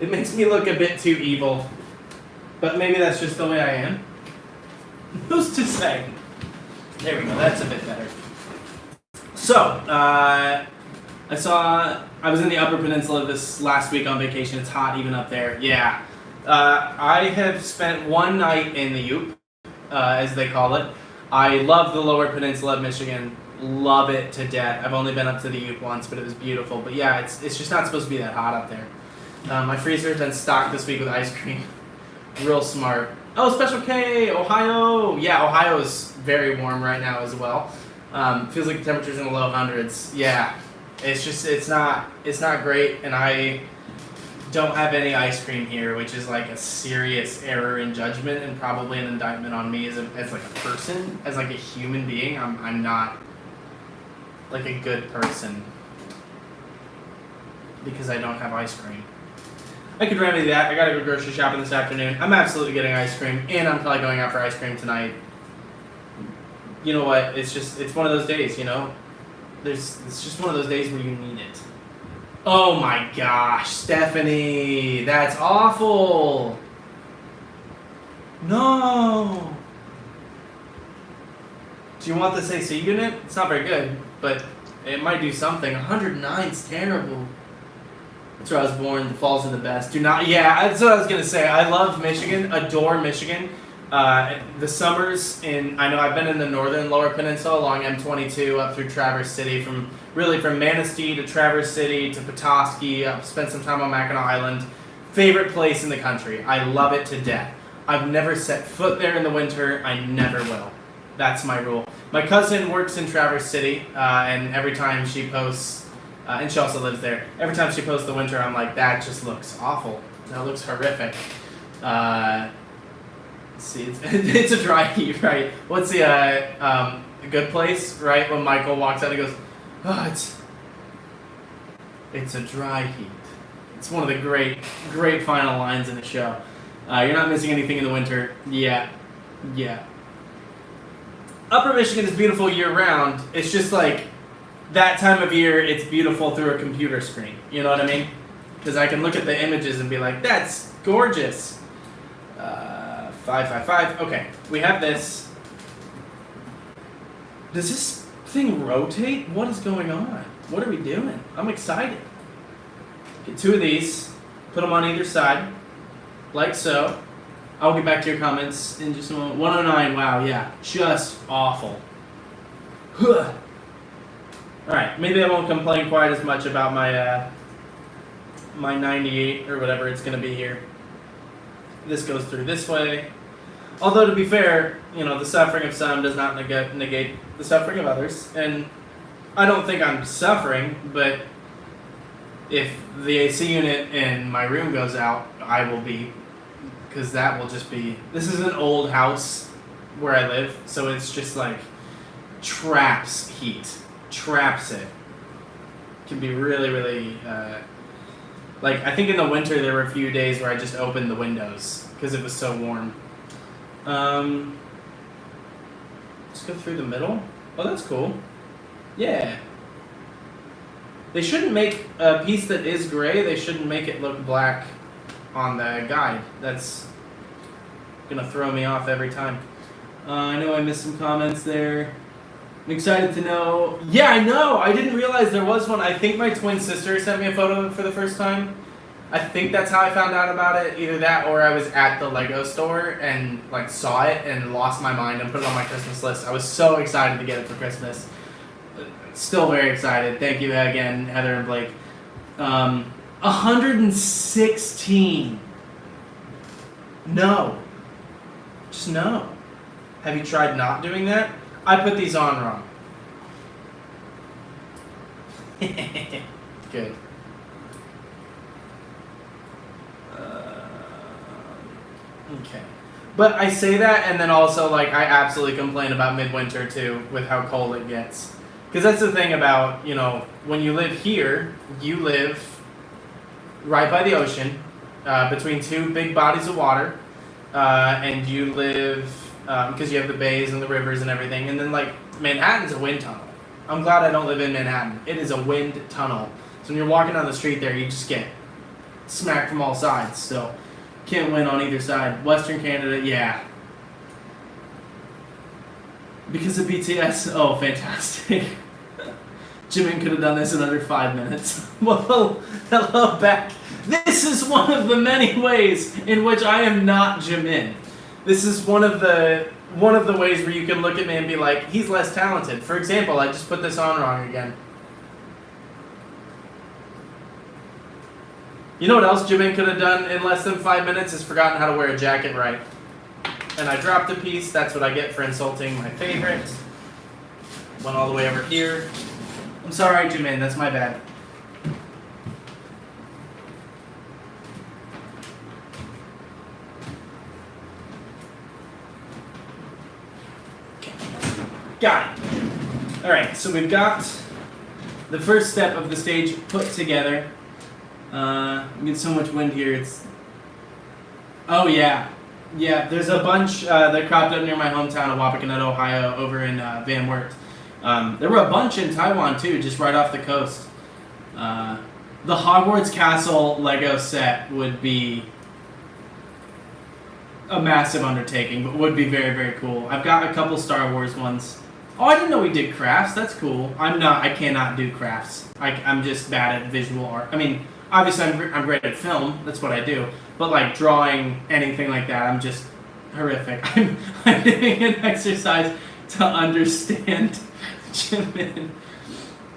It makes me look a bit too evil, but maybe that's just the way I am. Who's to say? There we go, that's a bit better. So, I was in the Upper Peninsula this last week on vacation. It's hot even up there. Yeah. I have spent one night in the Yoop, as they call it. I love the Lower Peninsula of Michigan. Love it to death. I've only been up to the Yoop once, but it was beautiful. But yeah, it's just not supposed to be that hot up there. My freezer has been stocked this week with ice cream. Real smart. Oh, Special K, Ohio. Yeah, Ohio is very warm right now as well. Feels like the temperature's in the low hundreds. Yeah, it's not great, and I don't have any ice cream here, which is like a serious error in judgment and probably an indictment on me as like a person, as like a human being. I'm not like a good person because I don't have ice cream. I could remedy that. I gotta go grocery shopping this afternoon. I'm absolutely getting ice cream, and I'm probably going out for ice cream tonight. You know what? It's one of those days, you know? It's just one of those days where you need it. Oh my gosh, Stephanie, that's awful. No. Do you want this AC unit? It's not very good, but it might do something. 109 is terrible. That's where I was born. The fall's are the best. Yeah, that's what I was going to say. I love Michigan, adore Michigan. The summers I know I've been in the northern Lower Peninsula along M22 up through Traverse City, from Manistee to Traverse City to Petoskey. I've spent some time on Mackinac Island. Favorite place in the country. I love it to death. I've never set foot there in the winter. I never will. That's my rule. My cousin works in Traverse City, and every time she posts, and she also lives there, every time she posts the winter, I'm like, that just looks awful. That looks horrific. Let's see, it's a dry heat, right? What's the A Good Place, right? When Michael walks out, he goes, oh, it's a dry heat. It's one of the great final lines in the show. You're not missing anything in the winter. Yeah. Upper Michigan is beautiful year-round. It's just like that time of year, it's beautiful through a computer screen. You know what I mean? Because I can look at the images and be like, that's gorgeous. 555. Okay, we have this. Does this thing rotate? What is going on? What are we doing? I'm excited. Get two of these. Put them on either side. Like so. I'll get back to your comments in just a moment. 109, wow, yeah. Just awful. Alright, maybe I won't complain quite as much about my 98 or whatever it's going to be here. This goes through this way. Although, to be fair, you know, the suffering of some does not negate the suffering of others. And I don't think I'm suffering, but if the AC unit in my room goes out, I will be. Because that will just be... This is an old house where I live, so it's just like traps heat. Traps it. Can be really, really... like, I think in the winter there were a few days where I just opened the windows because it was so warm. Let's go through the middle. Oh, that's cool. Yeah. They shouldn't make a piece that is gray, they shouldn't make it look black on the guide. That's gonna throw me off every time. I know I missed some comments there. I'm excited to know. Yeah, I know. I didn't realize there was one. I think my twin sister sent me a photo of it for the first time. I think that's how I found out about it. Either that or I was at the Lego store and like saw it and lost my mind and put it on my Christmas list. I was so excited to get it for Christmas. Still very excited. Thank you again, Heather and Blake. 116. No. Just no. Have you tried not doing that? I put these on wrong. Good. Okay. But I say that, and then also, like, I absolutely complain about midwinter, too, with how cold it gets. Because that's the thing about, you know, when you live here, you live right by the ocean, between two big bodies of water, and you live, because you have the bays and the rivers and everything, and then, like, Manhattan's a wind tunnel. I'm glad I don't live in Manhattan. It is a wind tunnel. So when you're walking down the street there, you just get smacked from all sides, so can't win on either side. Western Canada, yeah. Because of BTS, oh, fantastic. Jimin could have done this in under 5 minutes. Whoa, hello back. This is one of the many ways in which I am not Jimin. This is one of the ways where you can look at me and be like, he's less talented. For example, I just put this on wrong again. You know what else Jimin could have done in less than 5 minutes is forgotten how to wear a jacket right. And I dropped a piece. That's what I get for insulting my favorite. Went all the way over here. I'm sorry, Jimin. That's my bad. Okay. Got it. All right. So we've got the first step of the stage put together. We get so much wind here. It's. Oh yeah. Yeah, there's a bunch that cropped up near my hometown of Wapakoneta, Ohio, over in Van Wert. There were a bunch in Taiwan, too, just right off the coast. The Hogwarts Castle Lego set would be a massive undertaking, but would be very, very cool. I've got a couple Star Wars ones. Oh, I didn't know we did crafts. That's cool. I cannot do crafts. I'm just bad at visual art. I mean, obviously I'm great at film. That's what I do. But like drawing anything like that, I'm just horrific. I'm doing an exercise to understand Jimin.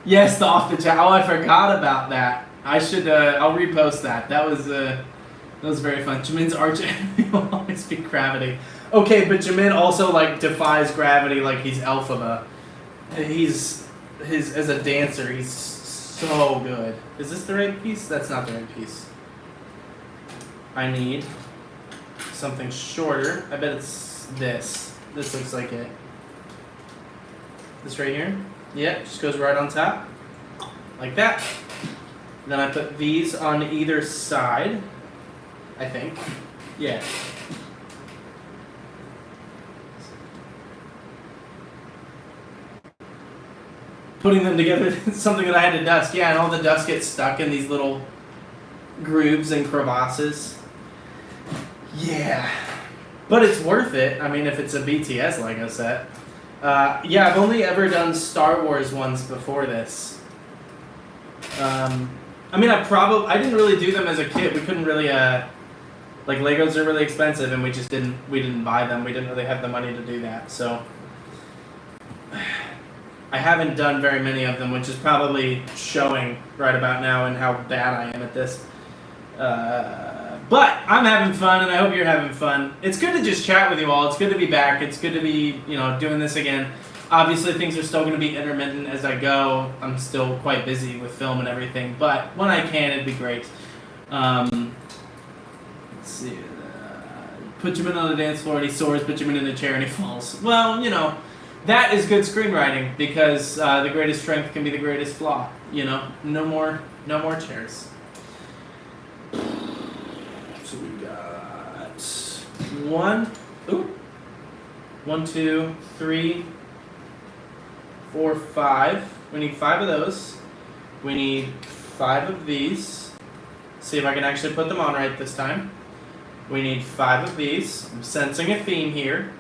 Yes, the off the chat. Oh, I forgot about that. I should. I'll repost that. That was very fun. Jimin's arch enemy will always be gravity. Okay, but Jimin also like defies gravity like he's Elphaba. As a dancer, he's so good. Is this the right piece? That's not the right piece. I need something shorter. I bet it's this. This looks like it. This right here? Yeah, just goes right on top. Like that. Then I put these on either side. I think. Yeah. Putting them together is something that I had to dust. Yeah, and all the dust gets stuck in these little grooves and crevasses. Yeah. But it's worth it. I mean, if it's a BTS Lego set. Yeah, I've only ever done Star Wars ones before this. I mean, I didn't really do them as a kid. We couldn't really, like Legos are really expensive and we didn't buy them. We didn't really have the money to do that. So I haven't done very many of them, which is probably showing right about now and how bad I am at this. But I'm having fun, and I hope you're having fun. It's good to just chat with you all. It's good to be back. It's good to be, doing this again. Obviously, things are still going to be intermittent as I go. I'm still quite busy with film and everything, but when I can, it'd be great. Let's see. Put Jimin on the dance floor, and he soars. Put Jimin in a chair, and he falls. Well, that is good screenwriting because the greatest strength can be the greatest flaw. No more chairs. So we got 1, 2, 3, 4, 5. We need 5 of those. We need 5 of these. See if I can actually put them on right this time. We need 5 of these. I'm sensing a theme here.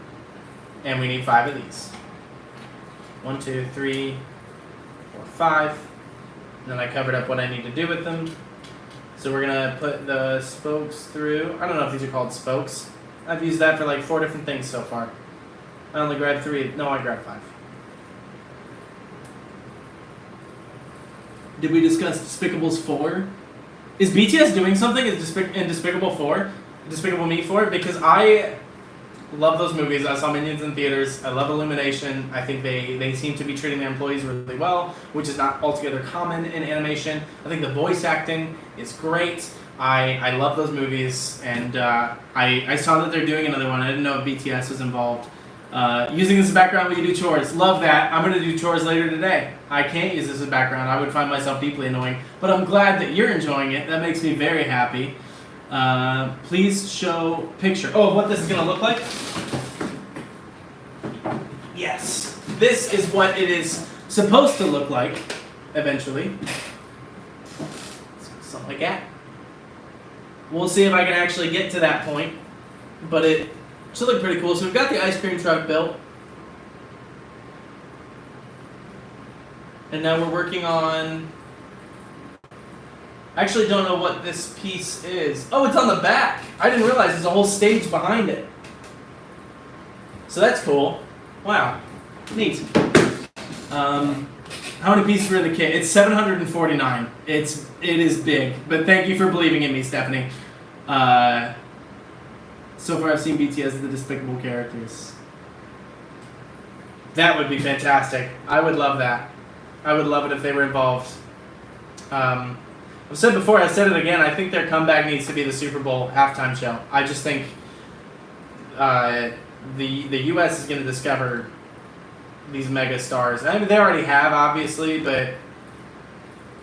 And we need 5 of these. 1, 2, 3, 4, 5. And then I covered up what I need to do with them. So we're gonna put the spokes through. I don't know if these are called spokes. I've used that for like 4 different things so far. I only grabbed 3. No, I grabbed 5. Did we discuss Despicables 4? Is BTS doing something in Despicable 4? Despicable Me 4? Because I love those movies. I saw Minions in theaters. I love Illumination. I think they seem to be treating their employees really well, which is not altogether common in animation. I think the voice acting is great. I love those movies, and I saw that they're doing another one. I didn't know if BTS was involved. Using this as background when you do chores. Love that. I'm going to do chores later today. I can't use this as background. I would find myself deeply annoying. But I'm glad that you're enjoying it. That makes me very happy. Please show picture. Oh, what this is going to look like? Yes. This is what it is supposed to look like eventually. Something like that. We'll see if I can actually get to that point. But it should look pretty cool. So we've got the ice cream truck built. And now we're working on... I actually don't know what this piece is. Oh, it's on the back. I didn't realize there's a whole stage behind it. So that's cool. Wow. Neat. How many pieces were in the kit? It's 749. It is big. But thank you for believing in me, Stephanie. So far I've seen BTS as the Despicable characters. That would be fantastic. I would love that. I would love it if they were involved. I've said before, I've said it again, I think their comeback needs to be the Super Bowl halftime show. I just think the U.S. is going to discover these mega stars. I mean, they already have, obviously, but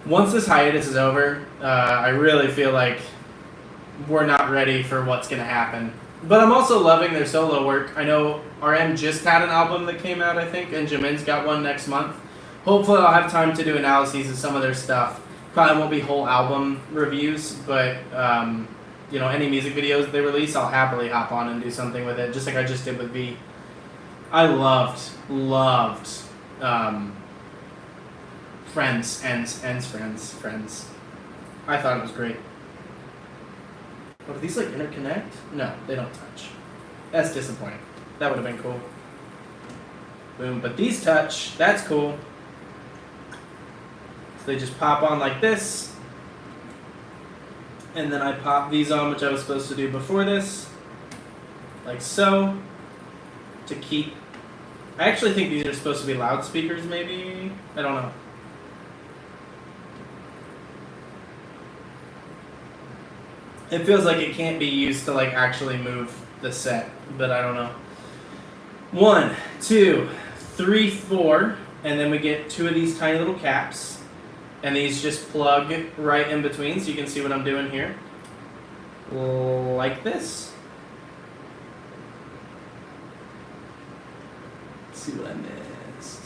once this hiatus is over, I really feel like we're not ready for what's going to happen. But I'm also loving their solo work. I know RM just had an album that came out, I think, and Jimin's got one next month. Hopefully I'll have time to do analyses of some of their stuff. Probably won't be whole album reviews, but you know, any music videos they release, I'll happily hop on and do something with it, just like I just did with V. I loved Friends. I thought it was great. Oh, do these like interconnect? No, they don't touch. That's disappointing. That would have been cool. Boom, but these touch. That's cool. So they just pop on like this. And then I pop these on, which I was supposed to do before this. Like so. To keep... I actually think these are supposed to be loudspeakers, maybe? I don't know. It feels like it can't be used to like actually move the set, but I don't know. 1, 2, 3, 4, and then we get 2 of these tiny little caps, and these just plug right in between, so you can see what I'm doing here. Like this. Let's see what I missed.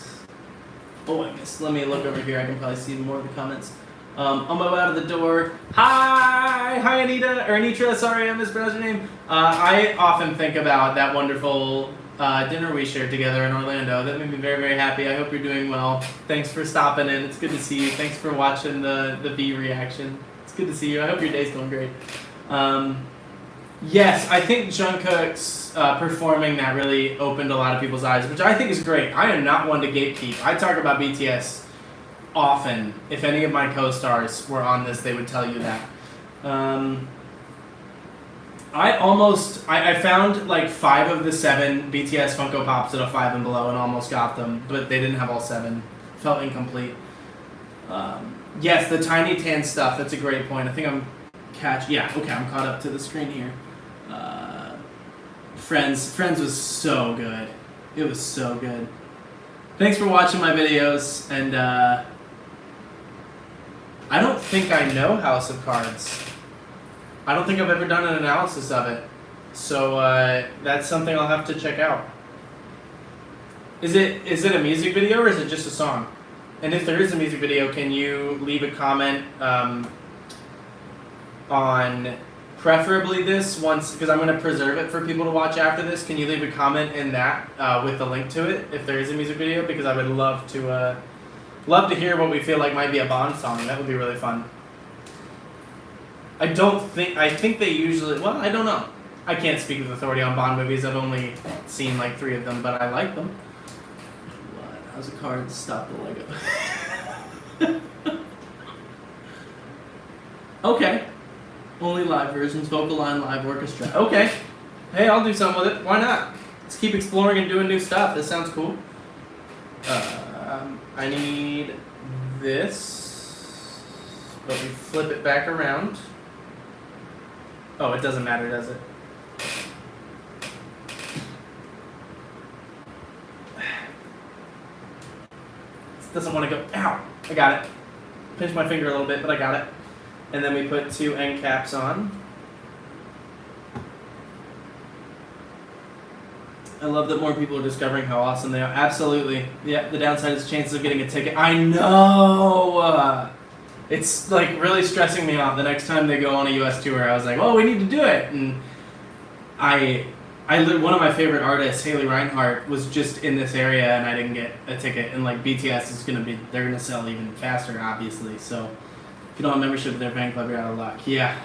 Oh, I missed. Let me look over here. I can probably see more of the comments. On my way out of the door. Hi Anita, or Anitra, sorry I mispronounced your name. I often think about that wonderful dinner we shared together in Orlando. That made me very, very happy. I hope you're doing well. Thanks for stopping in. It's good to see you. Thanks for watching the V reaction. It's good to see you. I hope your day's going great. Yes, I think Jungkook's performing that really opened a lot of people's eyes, which I think is great. I am not one to gatekeep. I talk about BTS often. If any of my co-stars were on this, they would tell you that. I found like 5 of the 7 BTS Funko Pops at a 5 and below and almost got them, but they didn't have all 7. Felt incomplete. Yes, the tiny tan stuff, that's a great point. I think I'm I'm caught up to the screen here. Friends was so good. It was so good. Thanks for watching my videos, and I don't think I know House of Cards. I don't think I've ever done an analysis of it. So that's something I'll have to check out. Is it a music video or is it just a song? And if there is a music video, can you leave a comment on preferably this once, because I'm going to preserve it for people to watch after this. Can you leave a comment in that with the link to it if there is a music video? Because I would love to hear what we feel like might be a Bond song. That would be really fun. I think they usually, well, I don't know. I can't speak with authority on Bond movies. I've only seen like 3 of them, but I like them. What? How's a card to stop the Lego? Okay. Only live versions, vocal line, live orchestra. Okay. Hey, I'll do something with it. Why not? Let's keep exploring and doing new stuff. This sounds cool. I need this, but we flip it back around. Oh, it doesn't matter, does it? This doesn't want to go. Ow! I got it. Pinched my finger a little bit, but I got it. And then we put 2 end caps on. I love that more people are discovering how awesome they are. Absolutely. Yeah, the downside is chances of getting a ticket. I know! It's like really stressing me out. The next time they go on a US tour, I was like, oh, we need to do it. And one of my favorite artists, Haley Reinhart, was just in this area and I didn't get a ticket. And like BTS is they're gonna sell even faster, obviously. So if you don't have membership to their fan club, you're out of luck. Yeah.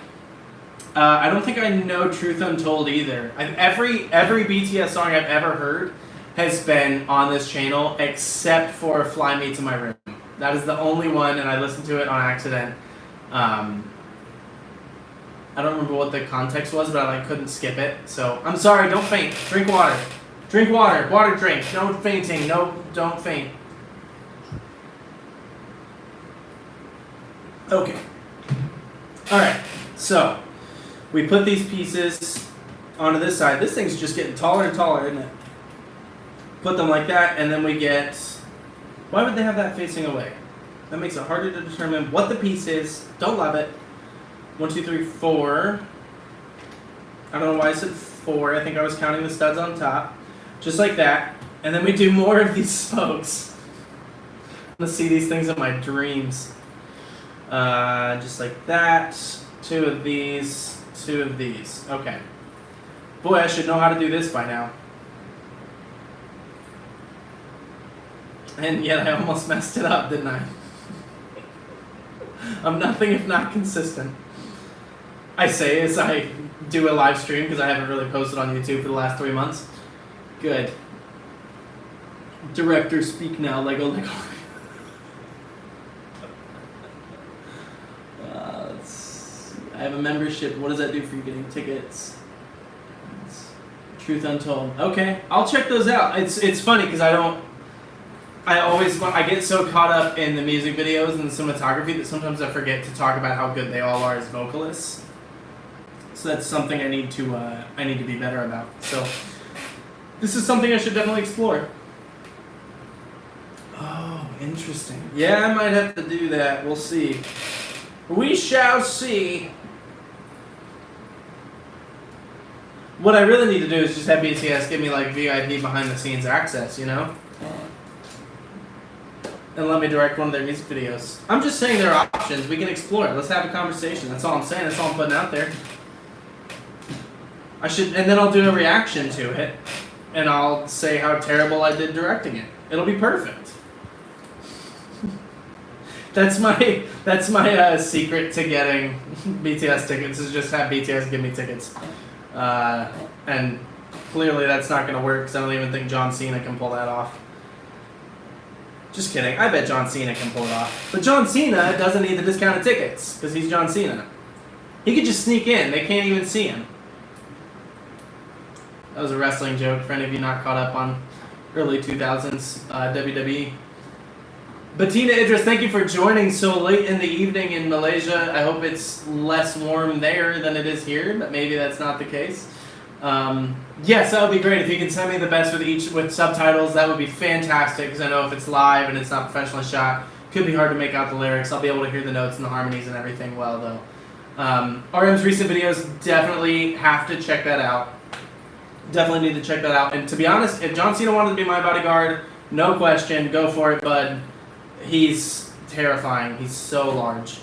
I don't think I know Truth Untold either. Every BTS song I've ever heard has been on this channel except for Fly Me to My Room. That is the only one, and I listened to it on accident. I don't remember what the context was, but I couldn't skip it. So I'm sorry. Don't faint. Drink water. Drink water. Water drink. No fainting. No, don't faint. Okay. All right. So we put these pieces onto this side. This thing's just getting taller and taller, isn't it? Put them like that, and then we get... Why would they have that facing away? That makes it harder to determine what the piece is. Don't love it. 1, 2, 3, 4. I don't know why I said 4. I think I was counting the studs on top. Just like that. And then we do more of these spokes. I'm going to see these things in my dreams. Just like that. 2 of these. 2 of these. Okay. Boy, I should know how to do this by now. And yet I almost messed it up, didn't I? I'm nothing if not consistent. I say as I do a live stream because I haven't really posted on YouTube for the last 3 months. Good. Director, speak now, Lego. I have a membership. What does that do for you getting tickets? Truth Untold. Okay, I'll check those out. It's funny because I get so caught up in the music videos and the cinematography that sometimes I forget to talk about how good they all are as vocalists. So that's something I need to be better about. So this is something I should definitely explore. Oh, interesting. Yeah, I might have to do that. We'll see. We shall see. What I really need to do is just have BTS give me like VIP behind the scenes access, you know? And let me direct one of their music videos. I'm just saying there are options. We can explore it. Let's have a conversation. That's all I'm saying. That's all I'm putting out there. And then I'll do a reaction to it, and I'll say how terrible I did directing it. It'll be perfect. That's my secret to getting BTS tickets is just have BTS give me tickets. And clearly that's not going to work because I don't even think John Cena can pull that off. Just kidding. I bet John Cena can pull it off. But John Cena doesn't need the discounted tickets because he's John Cena. He could just sneak in. They can't even see him. That was a wrestling joke for any of you not caught up on early 2000s WWE. Bettina Idris, thank you for joining so late in the evening in Malaysia. I hope it's less warm there than it is here, but maybe that's not the case. Yes, that would be great. If you could send me the best with subtitles, that would be fantastic, because I know if it's live and it's not professionally shot, it could be hard to make out the lyrics. I'll be able to hear the notes and the harmonies and everything well, though. RM's recent videos, definitely have to check that out. Definitely need to check that out. And to be honest, if John Cena wanted to be my bodyguard, no question, go for it, bud. He's terrifying. He's so large.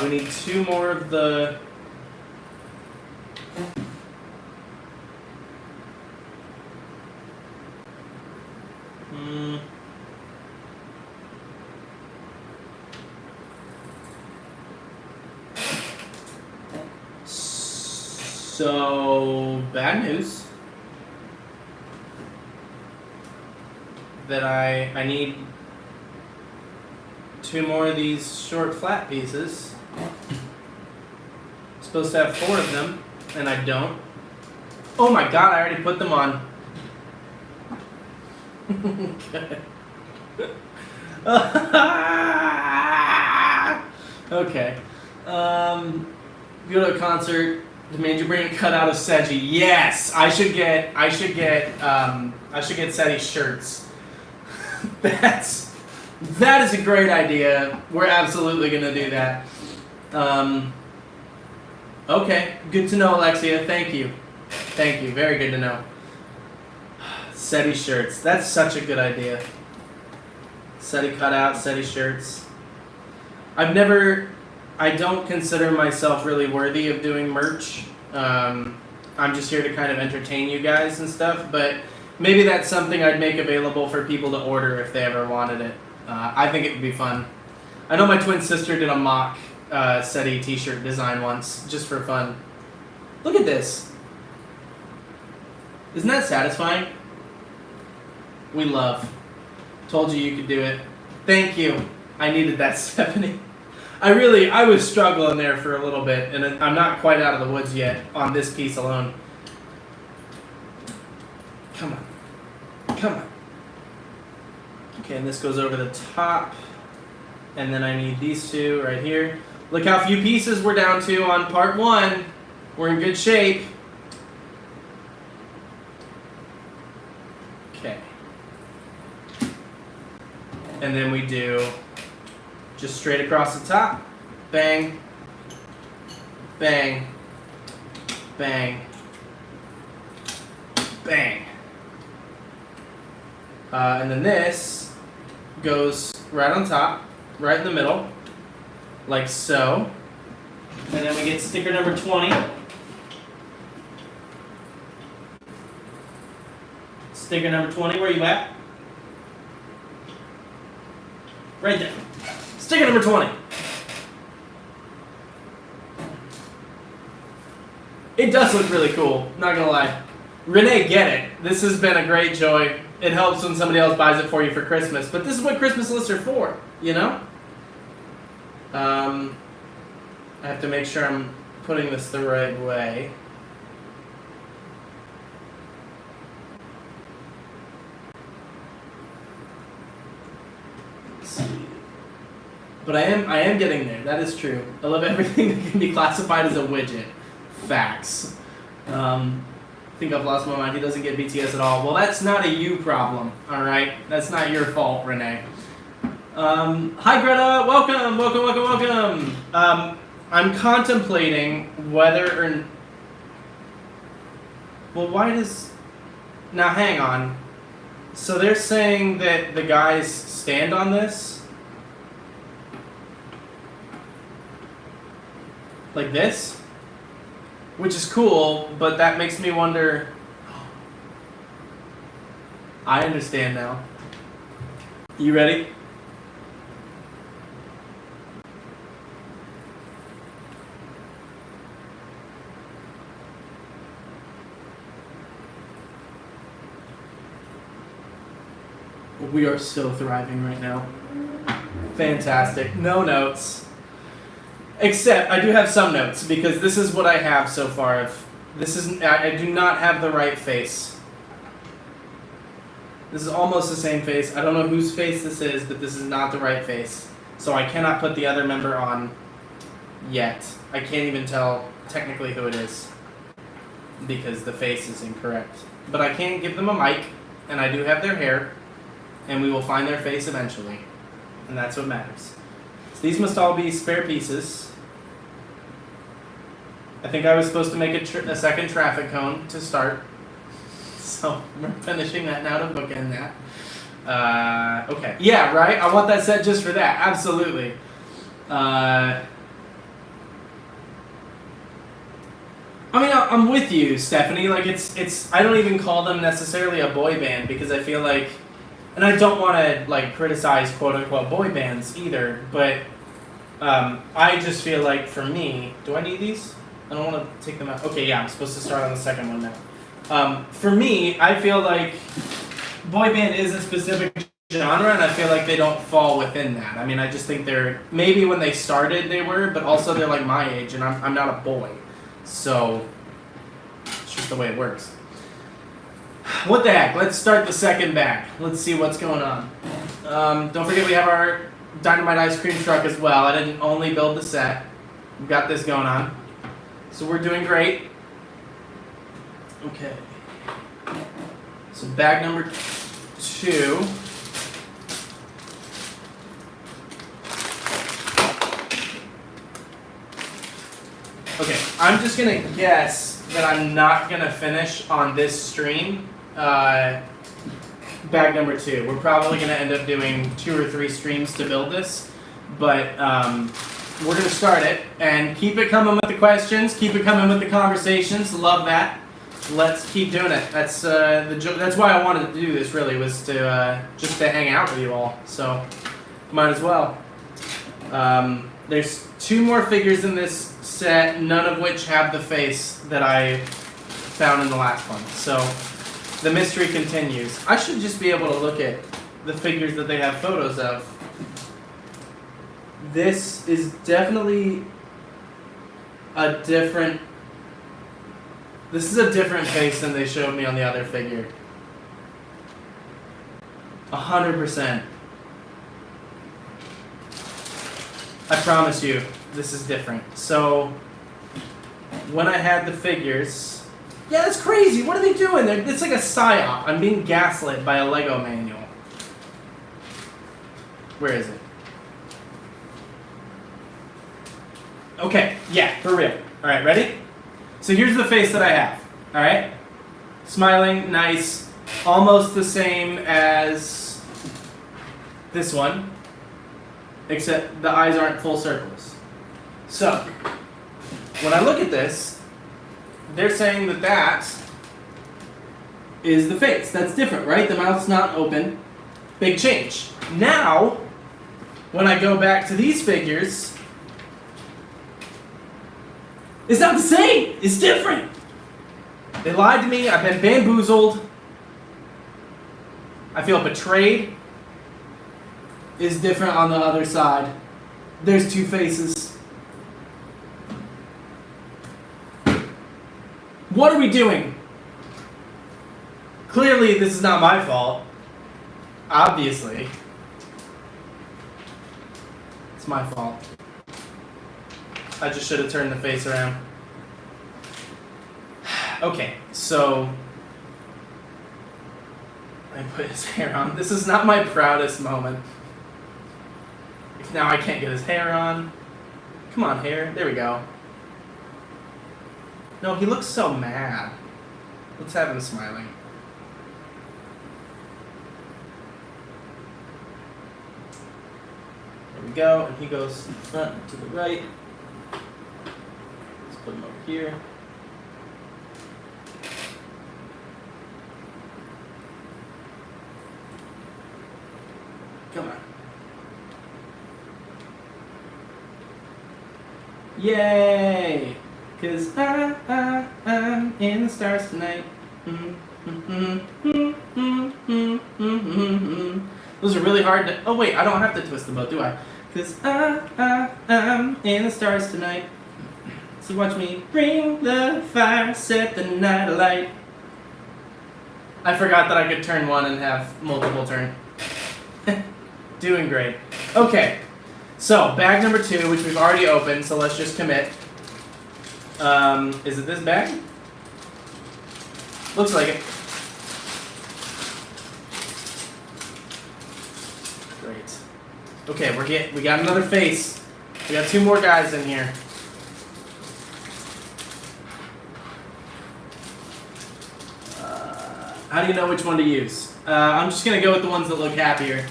We need 2 more of the So, bad news. That I need 2 more of these short flat pieces. I'm supposed to have 4 of them, and I don't. Oh my god, I already put them on. Okay. Go to a concert. Demand you bring a cutout of Seji. Yes, I should get Seti's shirts. That is a great idea. We're absolutely gonna do that. Okay, good to know, Alexia. Thank you. Very good to know. Seti shirts. That's such a good idea. Seti cutout, Seti shirts. I don't consider myself really worthy of doing merch. I'm just here to kind of entertain you guys and stuff, but maybe that's something I'd make available for people to order if they ever wanted it. I think it would be fun. I know my twin sister did a mock Seti t-shirt design once, just for fun. Look at this. Isn't that satisfying? We love. Told you could do it. Thank you. I needed that, Stephanie. I was struggling there for a little bit, and I'm not quite out of the woods yet on this piece alone. Come on. Okay, and this goes over the top, and then I need these 2 right here. Look how few pieces we're down to on part 1. We're in good shape. Okay. And then we do just straight across the top. Bang. Bang. Bang. Bang. And then this goes right on top, right in the middle, like so. And then we get sticker number 20. Sticker number 20, where you at? Right there. Sticker number 20. It does look really cool, not gonna lie. Renee, get it. This has been a great joy. It helps when somebody else buys it for you for Christmas, but this is what Christmas lists are for, you know? I have to make sure I'm putting this the right way. Let's see. But I am getting there. That is true. I love everything that can be classified as a widget. Facts. I think I've lost my mind. He doesn't get BTS at all. Well, that's not a you problem, all right? That's not your fault, Renee. Hi, Greta. Welcome. I'm contemplating whether or... Well, why does... Now, hang on. So they're saying that the guys stand on this? Like this? Which is cool, but that makes me wonder... I understand now. You ready? We are so thriving right now. Fantastic. No notes. Except, I do have some notes, because this is what I have so far. I do not have the right face. This is almost the same face. I don't know whose face this is, but this is not the right face. So I cannot put the other member on yet. I can't even tell technically who it is, because the face is incorrect. But I can give them a mic, and I do have their hair, and we will find their face eventually. And that's what matters. So these must all be spare pieces. I think I was supposed to make a second traffic cone to start. So we're finishing that now to bookend that. Okay. Yeah, right? I want that set just for that. Absolutely. I mean, I'm with you, Stephanie. Like, it's. I don't even call them necessarily a boy band, because I feel like... And I don't want to, like, criticize quote-unquote boy bands either, but I just feel like, for me... Do I need these? I don't want to take them out. Okay, yeah, I'm supposed to start on the second one now. For me, I feel like boy band is a specific genre, and I feel like they don't fall within that. I mean, I just think they're, maybe when they started they were, but also they're like my age, and I'm not a boy. So, it's just the way it works. What the heck? Let's start the second bag. Let's see what's going on. Don't forget we have our Dynamite ice cream truck as well. I didn't only build the set. We've got this going on. So we're doing great. Okay. So bag number 2. Okay, I'm just gonna guess that I'm not gonna finish on this stream. Bag number 2. We're probably gonna end up doing 2 or 3 streams to build this, but we're gonna start it and keep it coming with the questions, keep it coming with the conversations. Love that. Let's keep doing it. That's that's why I wanted to do this. Really, was to just to hang out with you all. So might as well. There's 2 more figures in this set, none of which have the face that I found in the last one. So the mystery continues. I should just be able to look at the figures that they have photos of. This is definitely a different... This is a different face than they showed me on the other figure. 100%. I promise you, this is different. So, when I had the figures... Yeah, that's crazy! What are they doing? It's like a psyop. I'm being gaslit by a Lego manual. Where is it? Okay, yeah, for real. Alright, ready? So here's the face that I have. Alright? Smiling, nice, almost the same as this one, except the eyes aren't full circles. So, when I look at this, they're saying that that is the face. That's different, right? The mouth's not open. Big change. Now, when I go back to these figures, it's not the same. It's different. They lied to me. I've been bamboozled. I feel betrayed. Is different on the other side. There's 2 faces. What are we doing? Clearly, this is not my fault. Obviously. It's my fault. I just should have turned the face around. Okay, so... I put his hair on. This is not my proudest moment. Now I can't get his hair on. Come on, hair. There we go. No, he looks so mad. Let's have him smiling. There we go. And he goes from the front to the right. Let's put him over here. Come on. Yay! 'Cause I'm in the stars tonight. Those are really hard to... Oh wait, I don't have to twist them both, do I? 'Cause I'm in the stars tonight. So watch me bring the fire, set the night alight. I forgot that I could turn one and have multiple turn. Doing great. Okay, so bag number 2, which we've already opened, so let's just commit. Is it this bag? Looks like it. Great. Okay, we got another face. We got 2 more guys in here. How do you know which one to use? I'm just gonna go with the ones that look happier.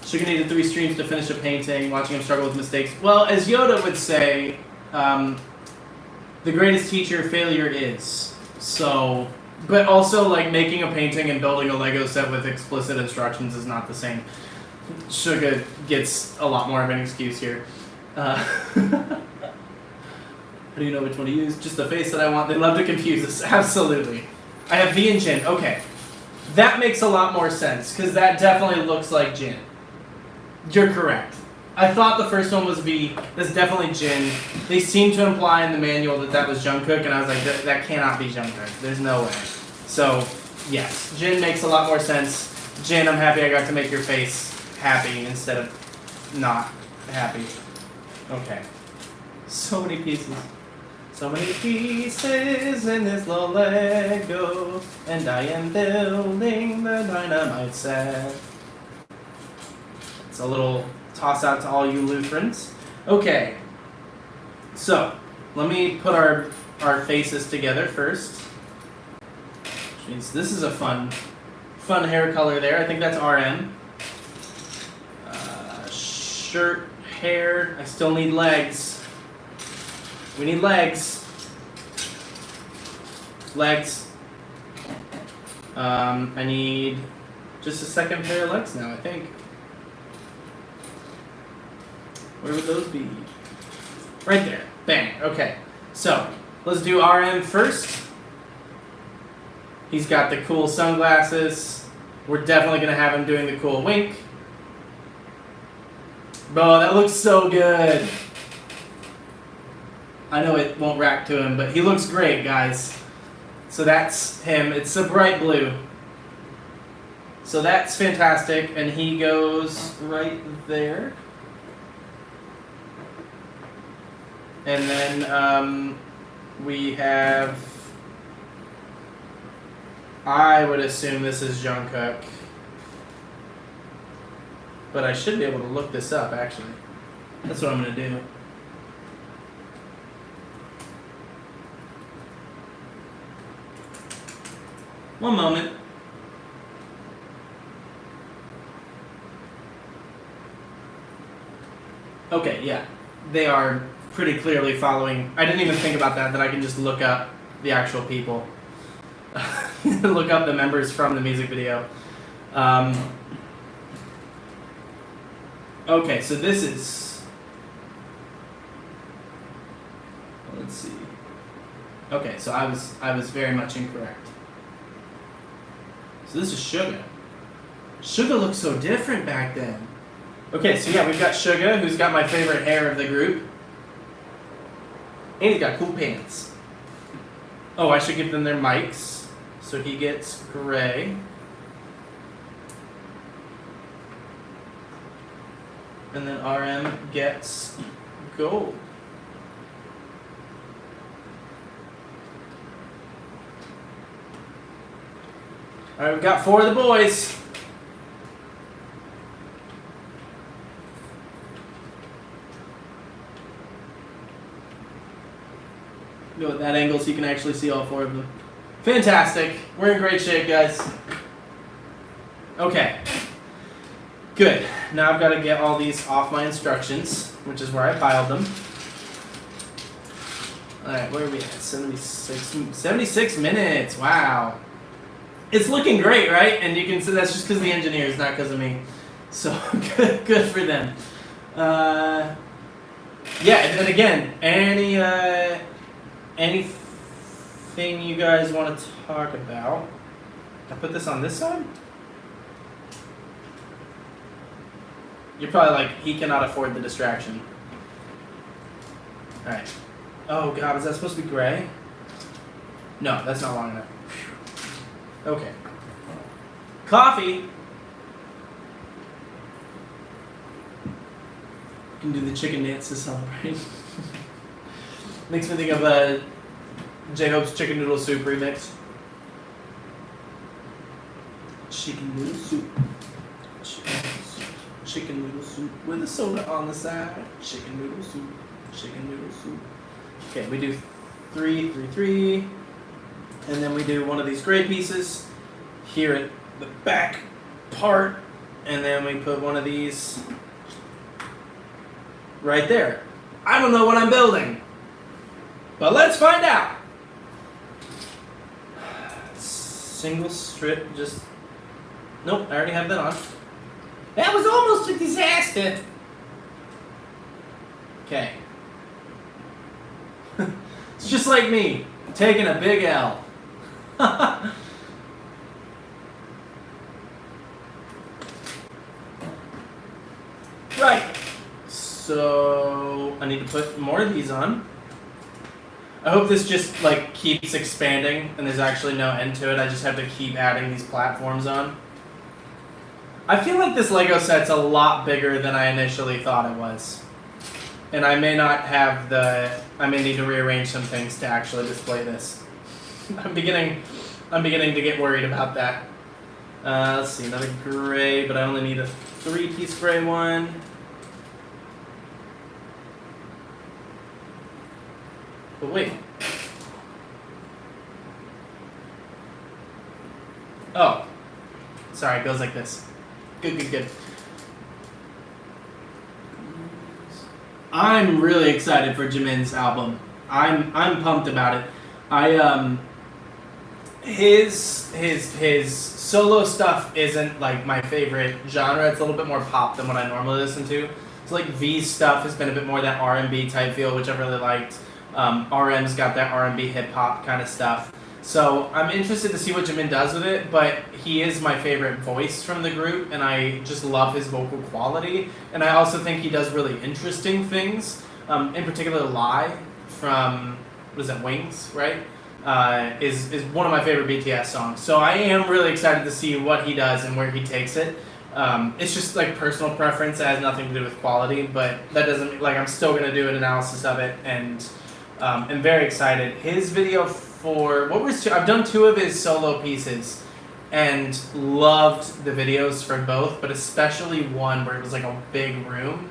Sugar needed 3 streams to finish a painting, watching him struggle with mistakes. Well, as Yoda would say, the greatest teacher failure is. So, but also like making a painting and building a Lego set with explicit instructions is not the same. Suga gets a lot more of an excuse here. How do you know which one to use? Just the face that I want. They love to confuse us. Absolutely. I have V and Jin. Okay. That makes a lot more sense, because that definitely looks like Jin. You're correct. I thought the first one was V. That's definitely Jin. They seem to imply in the manual that that was Jungkook, and I was like, that cannot be Jungkook. There's no way. So, yes. Jin makes a lot more sense. Jin, I'm happy I got to make your face happy instead of not happy. Okay. So many pieces. So many pieces in this little Lego, and I am building the dynamite set. It's a little toss out to all you Lutherans. Okay, so let me put our faces together first. Which means this is a fun hair color there. I think that's RM. Shirt, hair. I still need legs. We need legs. Legs. I need just a second pair of legs now, I think. Where would those be? Right there. Bang. Okay. So, let's do RM first. He's got the cool sunglasses. We're definitely going to have him doing the cool wink. Bro, that looks so good. I know it won't rack to him, but he looks great, guys. So that's him. It's a bright blue. So that's fantastic, and he goes right there. And then we have, I would assume this is Jungkook. But I should be able to look this up, actually. That's what I'm going to do. One moment. Okay, yeah. They are pretty clearly following. I didn't even think about that I can just look up the actual people. Look up the members from the music video. Okay, so this is... Let's see. Okay, so I was very much incorrect. So this is Suga. Suga looked so different back then. Okay, so yeah, we've got Suga, who's got my favorite hair of the group. And he's got cool pants. Oh, I should give them their mics. So he gets gray. And then RM gets gold. Alright, we've got 4 of the boys. Go at that angle so you can actually see all 4 of them. Fantastic. We're in great shape, guys. Okay. Good. Now I've got to get all these off my instructions, which is where I piled them. Alright, where are we at? 76 minutes. Wow. It's looking great, right? And you can see that's just because the engineers, not because of me. So, good for them. Yeah, and again, anything you guys want to talk about? I put this on this side? You're probably like, he cannot afford the distraction. Alright. Oh god, is that supposed to be gray? No, that's not long enough. Okay. Coffee! You can do the chicken dance to celebrate. Makes me think of J-Hope's chicken noodle soup remix. Chicken noodle soup. Chicken noodle soup with a soda on the side. Chicken noodle soup. Chicken noodle soup. Okay, we do 3, 3, 3. And then we do one of these gray pieces here at the back part. And then we put one of these right there. I don't know what I'm building, but let's find out. Single strip, just... Nope, I already have that on. That was almost a disaster. Okay. It's just like me, taking a big L. Right. So I need to put more of these on. I hope this just like keeps expanding and there's actually no end to it. I just have to keep adding these platforms on. I feel like this Lego set's a lot bigger than I initially thought it was. And I may not have I may need to rearrange some things to actually display this. I'm beginning to get worried about that. Let's see, another gray, but I only need a 3-piece gray one. But wait. Oh. Sorry, it goes like this. Good. I'm really excited for Jimin's album. I'm pumped about it. His solo stuff isn't like my favorite genre. It's a little bit more pop than what I normally listen to. So like V's stuff has been a bit more that R&B type feel, which I've really liked. RM's got that R&B hip hop kind of stuff. So I'm interested to see what Jimin does with it, but he is my favorite voice from the group, and I just love his vocal quality. And I also think he does really interesting things. In particular, Lie from, what is that, Wings, right? Is one of my favorite BTS songs. So I am really excited to see what he does and where he takes it. It's just like personal preference. It has nothing to do with quality, but that doesn't, like, I'm still going to do an analysis of it, and I'm very excited. His video for, I've done 2 of his solo pieces and loved the videos for both, but especially one where it was like a big room.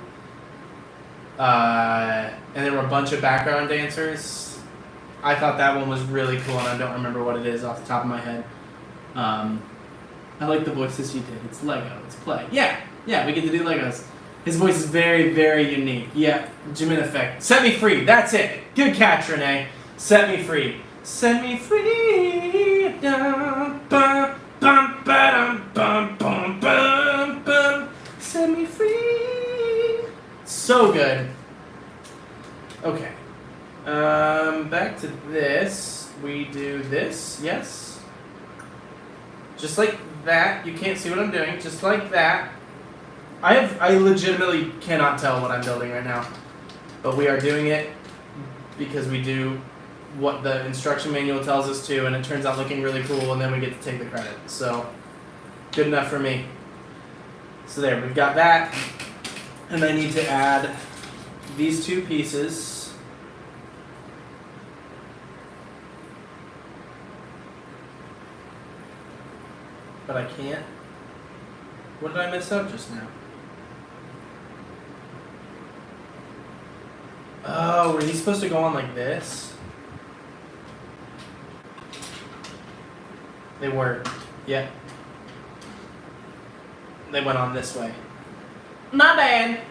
And there were a bunch of background dancers. I thought that one was really cool, and I don't remember what it is off the top of my head. I like the voices you did. It's Lego. It's play. Yeah, we get to do Legos. His voice is very, very unique. Yeah, Jimin effect. Set me free. That's it. Good catch, Renee. Set me free. Set me free. Set me free. So good. Okay. Back to this. We do this. Yes. Just like that. You can't see what I'm doing. Just like that. I legitimately cannot tell what I'm building right now, but we are doing it because we do what the instruction manual tells us to, and it turns out looking really cool, and then we get to take the credit. So, good enough for me. So there, we've got that, and I need to add these 2 pieces. But I can't. What did I mess up just now? Oh, were these supposed to go on like this? They were. Yeah. They went on this way. My bad.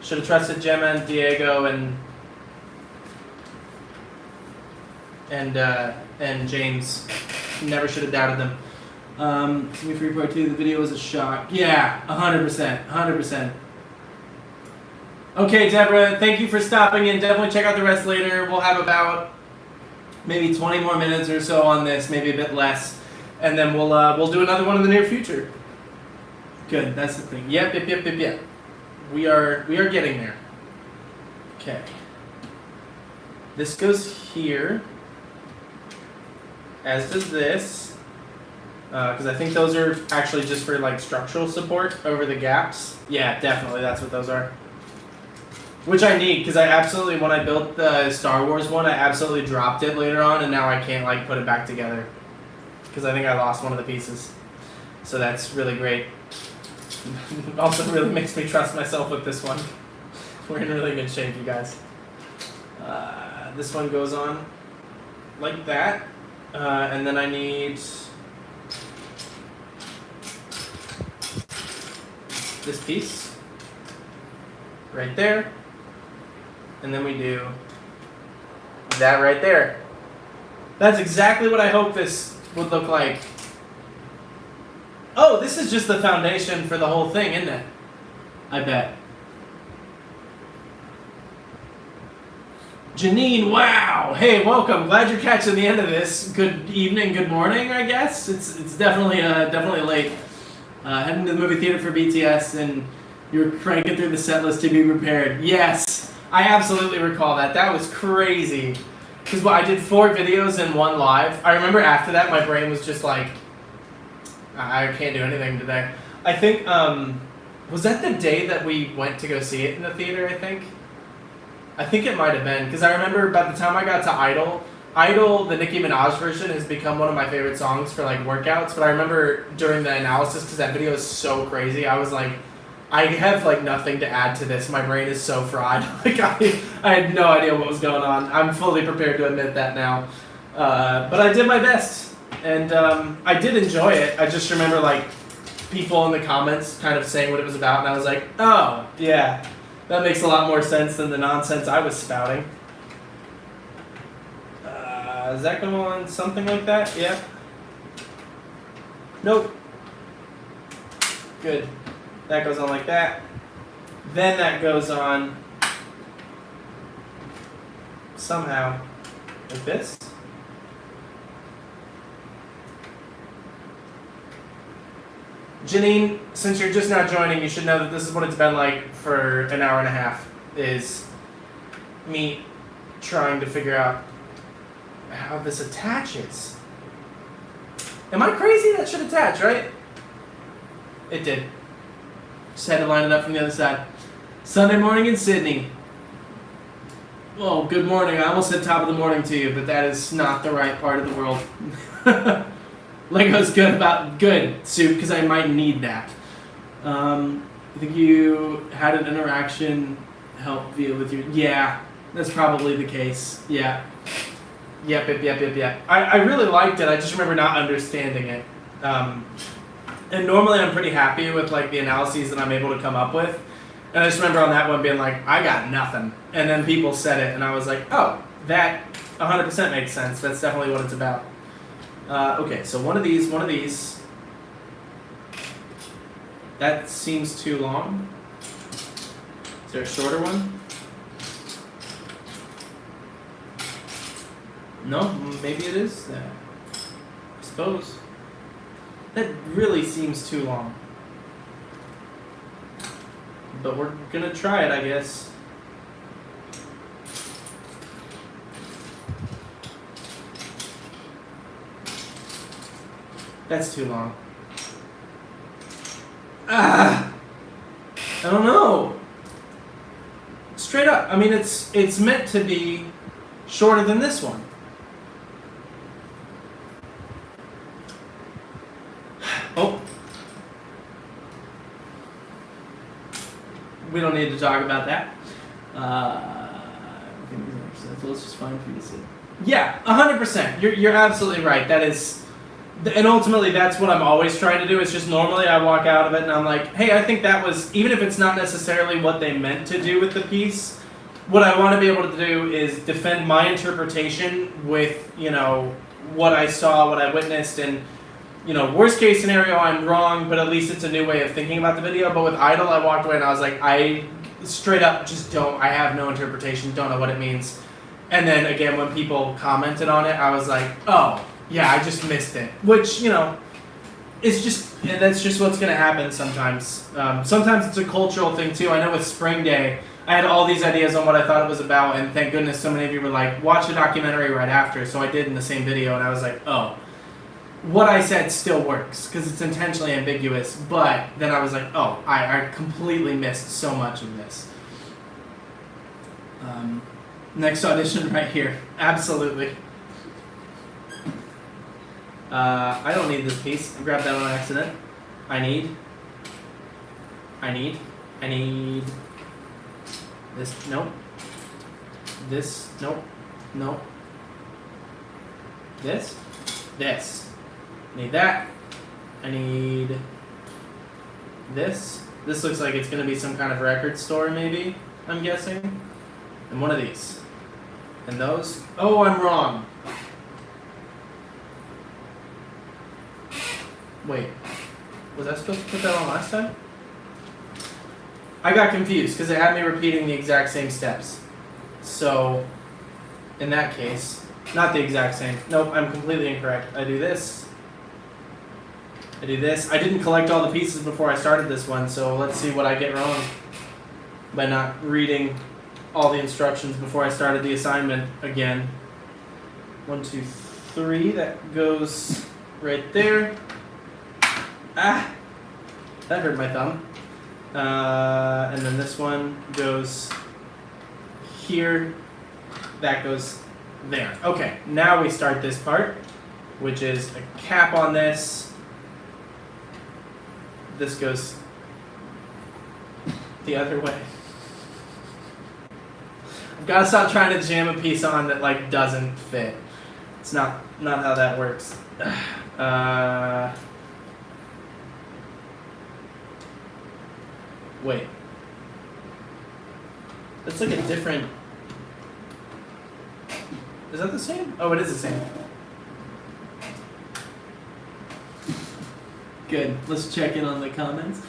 Should have trusted Gemma and Diego and James. Never should have doubted them. Me Free Part 2, the video was a shock. Yeah, 100%. 100%. Okay, Deborah, thank you for stopping in. Definitely check out the rest later. We'll have about maybe 20 more minutes or so on this, maybe a bit less. And then we'll do another one in the near future. Good, that's the thing. Yep. We are getting there. Okay. This goes here, as does this. Because I think those are actually just for like structural support over the gaps. Yeah, definitely, that's what those are. Which I need, because I absolutely, when I built the Star Wars one, I absolutely dropped it later on, and now I can't like put it back together. Because I think I lost one of the pieces. So that's really great. Also really makes me trust myself with this one. We're in really good shape, you guys. This one goes on like that. And then I need this piece right there. And then we do that right there. That's exactly what I hope this would look like. Oh, this is just the foundation for the whole thing, isn't it? I bet. Janine, wow! Hey, welcome. Glad you're catching the end of this. Good evening, good morning, I guess. It's definitely late. Heading to the movie theater for BTS, and you're cranking through the set list to be prepared. Yes, I absolutely recall that. That was crazy. Because I did 4 videos and 1 live. I remember after that, my brain was just like, I can't do anything today. I think, was that the day that we went to go see it in the theater, I think it might have been, because I remember by the time I got to Idol, the Nicki Minaj version has become one of my favorite songs for like workouts, but I remember during the analysis, because that video is so crazy, I was like, I have like nothing to add to this. My brain is so fried. Like I had no idea what was going on. I'm fully prepared to admit that now. But I did my best, and I did enjoy it. I just remember like people in the comments kind of saying what it was about, and I was like, oh, yeah. That makes a lot more sense than the nonsense I was spouting. Does that go on something like that? Yeah. Nope. Good. That goes on like that. Then that goes on somehow like this. Janine, since you're just now joining, you should know that this is what it's been like for an hour and a half, is me trying to figure out how this attaches. Am I crazy? That should attach, right? It did. Just had to line it up from the other side. Sunday morning in Sydney. Oh, good morning. I almost said top of the morning to you, but that is not the right part of the world. Lego's good soup, because I might need that. I think you had an interaction help via with your. Yeah, that's probably the case. Yeah. Yep. I really liked it. I just remember not understanding it. And normally I'm pretty happy with like the analyses that I'm able to come up with. And I just remember on that one being like, I got nothing. And then people said it, and I was like, oh, that 100% makes sense. That's definitely what it's about. Okay, so one of these. That seems too long. Is there a shorter one? No, maybe it is. I suppose. That really seems too long. But we're gonna try it, I guess. That's too long. I don't know. Straight up. I mean, it's meant to be shorter than this one. Oh. We don't need to talk about that. So let's just find for you to see. Yeah, 100%. You're absolutely right. That is. And ultimately, that's what I'm always trying to do. It's just normally I walk out of it and I'm like, hey, I think that was, even if it's not necessarily what they meant to do with the piece, what I want to be able to do is defend my interpretation with, what I saw, what I witnessed, and, worst case scenario, I'm wrong, but at least it's a new way of thinking about the video. But with Idol, I walked away and I was like, I straight up just I have no interpretation, don't know what it means. And then again, when people commented on it, I was like, oh, yeah, I just missed it. Which, that's just what's going to happen sometimes. Sometimes it's a cultural thing, too. I know with Spring Day, I had all these ideas on what I thought it was about, and thank goodness so many of you were like, watch the documentary right after. So I did in the same video, and I was like, oh, what I said still works, because it's intentionally ambiguous. But then I was like, oh, I completely missed so much of this. Next audition right here. Absolutely. I don't need this piece. I grabbed that on accident. I need this. Nope. This. Nope. Nope. This. Need that. I need this. This looks like it's going to be some kind of record store, maybe, I'm guessing. And one of these. And those. Oh, I'm wrong. Wait, was I supposed to put that on last time? I got confused because it had me repeating the exact same steps. So, in that case, not the exact same. Nope, I'm completely incorrect. I do this. I do this. I didn't collect all the pieces before I started this one, so let's see what I get wrong by not reading all the instructions before I started the assignment again. 1, 2, 3. That goes right there. Ah! That hurt my thumb. And then this one goes here. That goes there. Okay, now we start this part, which is a cap on this. This goes the other way. I've got to stop trying to jam a piece on that like doesn't fit. It's not how that works. Wait. That's like a different. Is that the same? Oh, it is the same. Good. Let's check in on the comments.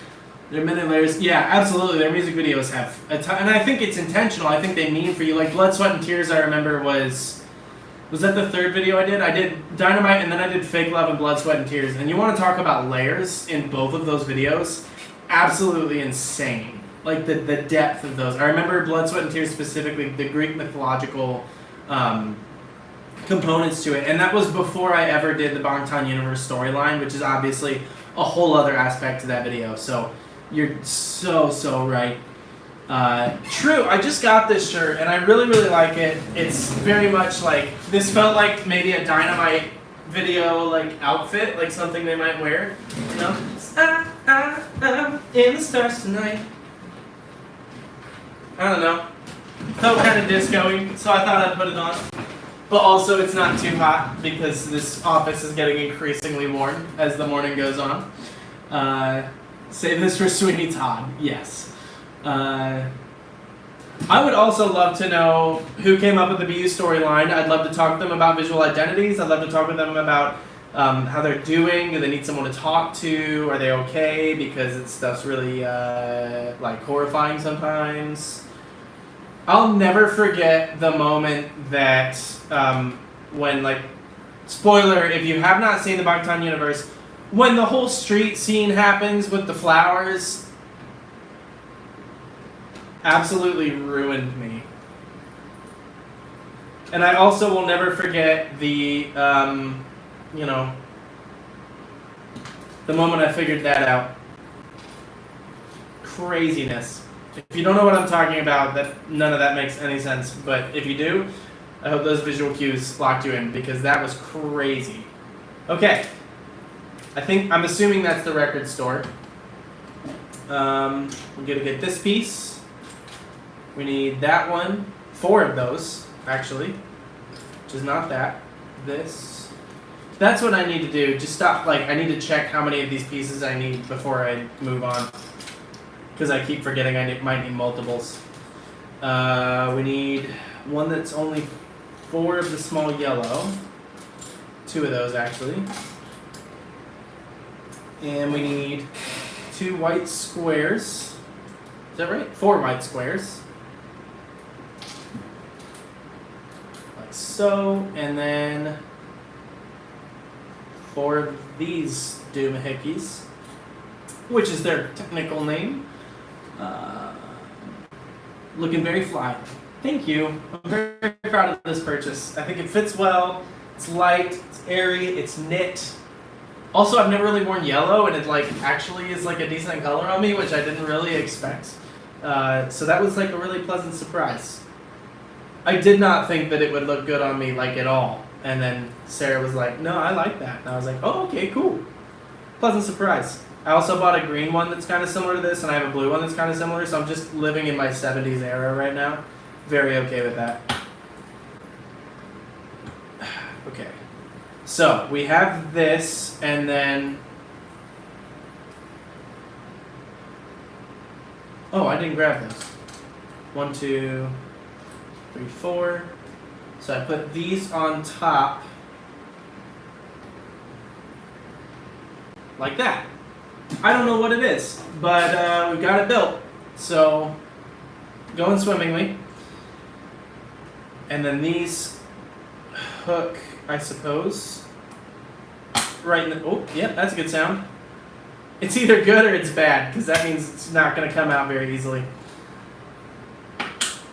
There are many layers. Yeah, absolutely. Their music videos have a ton, and I think it's intentional. I think they mean for you. Like Blood, Sweat, and Tears, I remember was that the third video I did? I did Dynamite, and then I did Fake Love and Blood, Sweat, and Tears. And you want to talk about layers in both of those videos? Absolutely insane. Like the depth of those. I remember Blood, Sweat, and Tears specifically, the Greek mythological components to it. And that was before I ever did the Bangtan Universe storyline, which is obviously a whole other aspect to that video. So you're so right. True, I just got this shirt and I really like it. It's very much like, this felt like maybe a Dynamite video like outfit, like something they might wear, you know? I'm in the stars tonight. I don't know. Felt kind of disco-y, so I thought I'd put it on. But also it's not too hot because this office is getting increasingly warm as the morning goes on. Save this for Sweeney Todd, yes. I would also love to know who came up with the BU storyline. I'd love to talk to them about visual identities. I'd love to talk with them about how they're doing. Do they need someone to talk to? Are they okay? Because it's stuff's really like horrifying sometimes. I'll never forget the moment that when, like, spoiler, if you have not seen the Bangtan Universe, when the whole street scene happens with the flowers, absolutely ruined me. And I also will never forget the, you know, the moment I figured that out. Craziness. If you don't know what I'm talking about, that none of that makes any sense. But if you do, I hope those visual cues locked you in because that was crazy. Okay. I'm assuming that's the record store. We're gonna get this piece. We need that one. 4 of those, actually. Which is not that. This. That's what I need to do. Just stop, like, I need to check how many of these pieces I need before I move on. Because I keep forgetting I might need multiples. We need one that's only 4 of the small yellow. 2 of those, actually. And we need 2 white squares. Is that right? 4 white squares. Like so. And then 4 of these doohickeys, which is their technical name. Looking very fly. Thank you. I'm very proud of this purchase. I think it fits well. It's light, it's airy, it's knit. Also, I've never really worn yellow, and it like actually is like a decent color on me, which I didn't really expect. So that was like a really pleasant surprise. I did not think that it would look good on me like at all. And then Sarah was like, "No, I like that." And I was like, "Oh, okay, cool." Pleasant surprise. I also bought a green one that's kind of similar to this, and I have a blue one that's kind of similar, so I'm just living in my 70s era right now. Very okay with that. Okay. So, we have this, and then... Oh, I didn't grab those. 1, 2, 3, 4. So I put these on top. Like that. I don't know what it is, but we got it built. So, going swimmingly. And then these hook, I suppose, right in the, oh, yep, that's a good sound. It's either good or it's bad, because that means it's not going to come out very easily.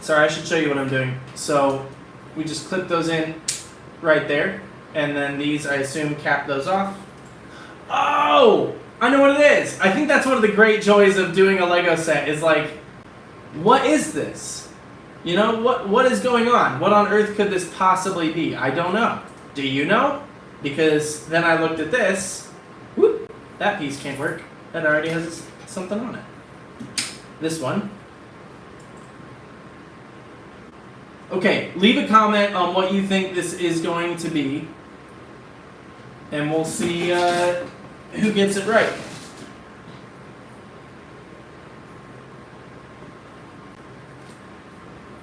Sorry, I should show you what I'm doing. So we just clip those in right there, and then these, I assume, cap those off. Oh! I know what it is! I think that's one of the great joys of doing a Lego set, is like, what is this? You know, what is going on? What on earth could this possibly be? I don't know. Do you know? Because then I looked at this. Whoop! That piece can't work. That already has something on it. This one. Okay, leave a comment on what you think this is going to be. And we'll see who gets it right.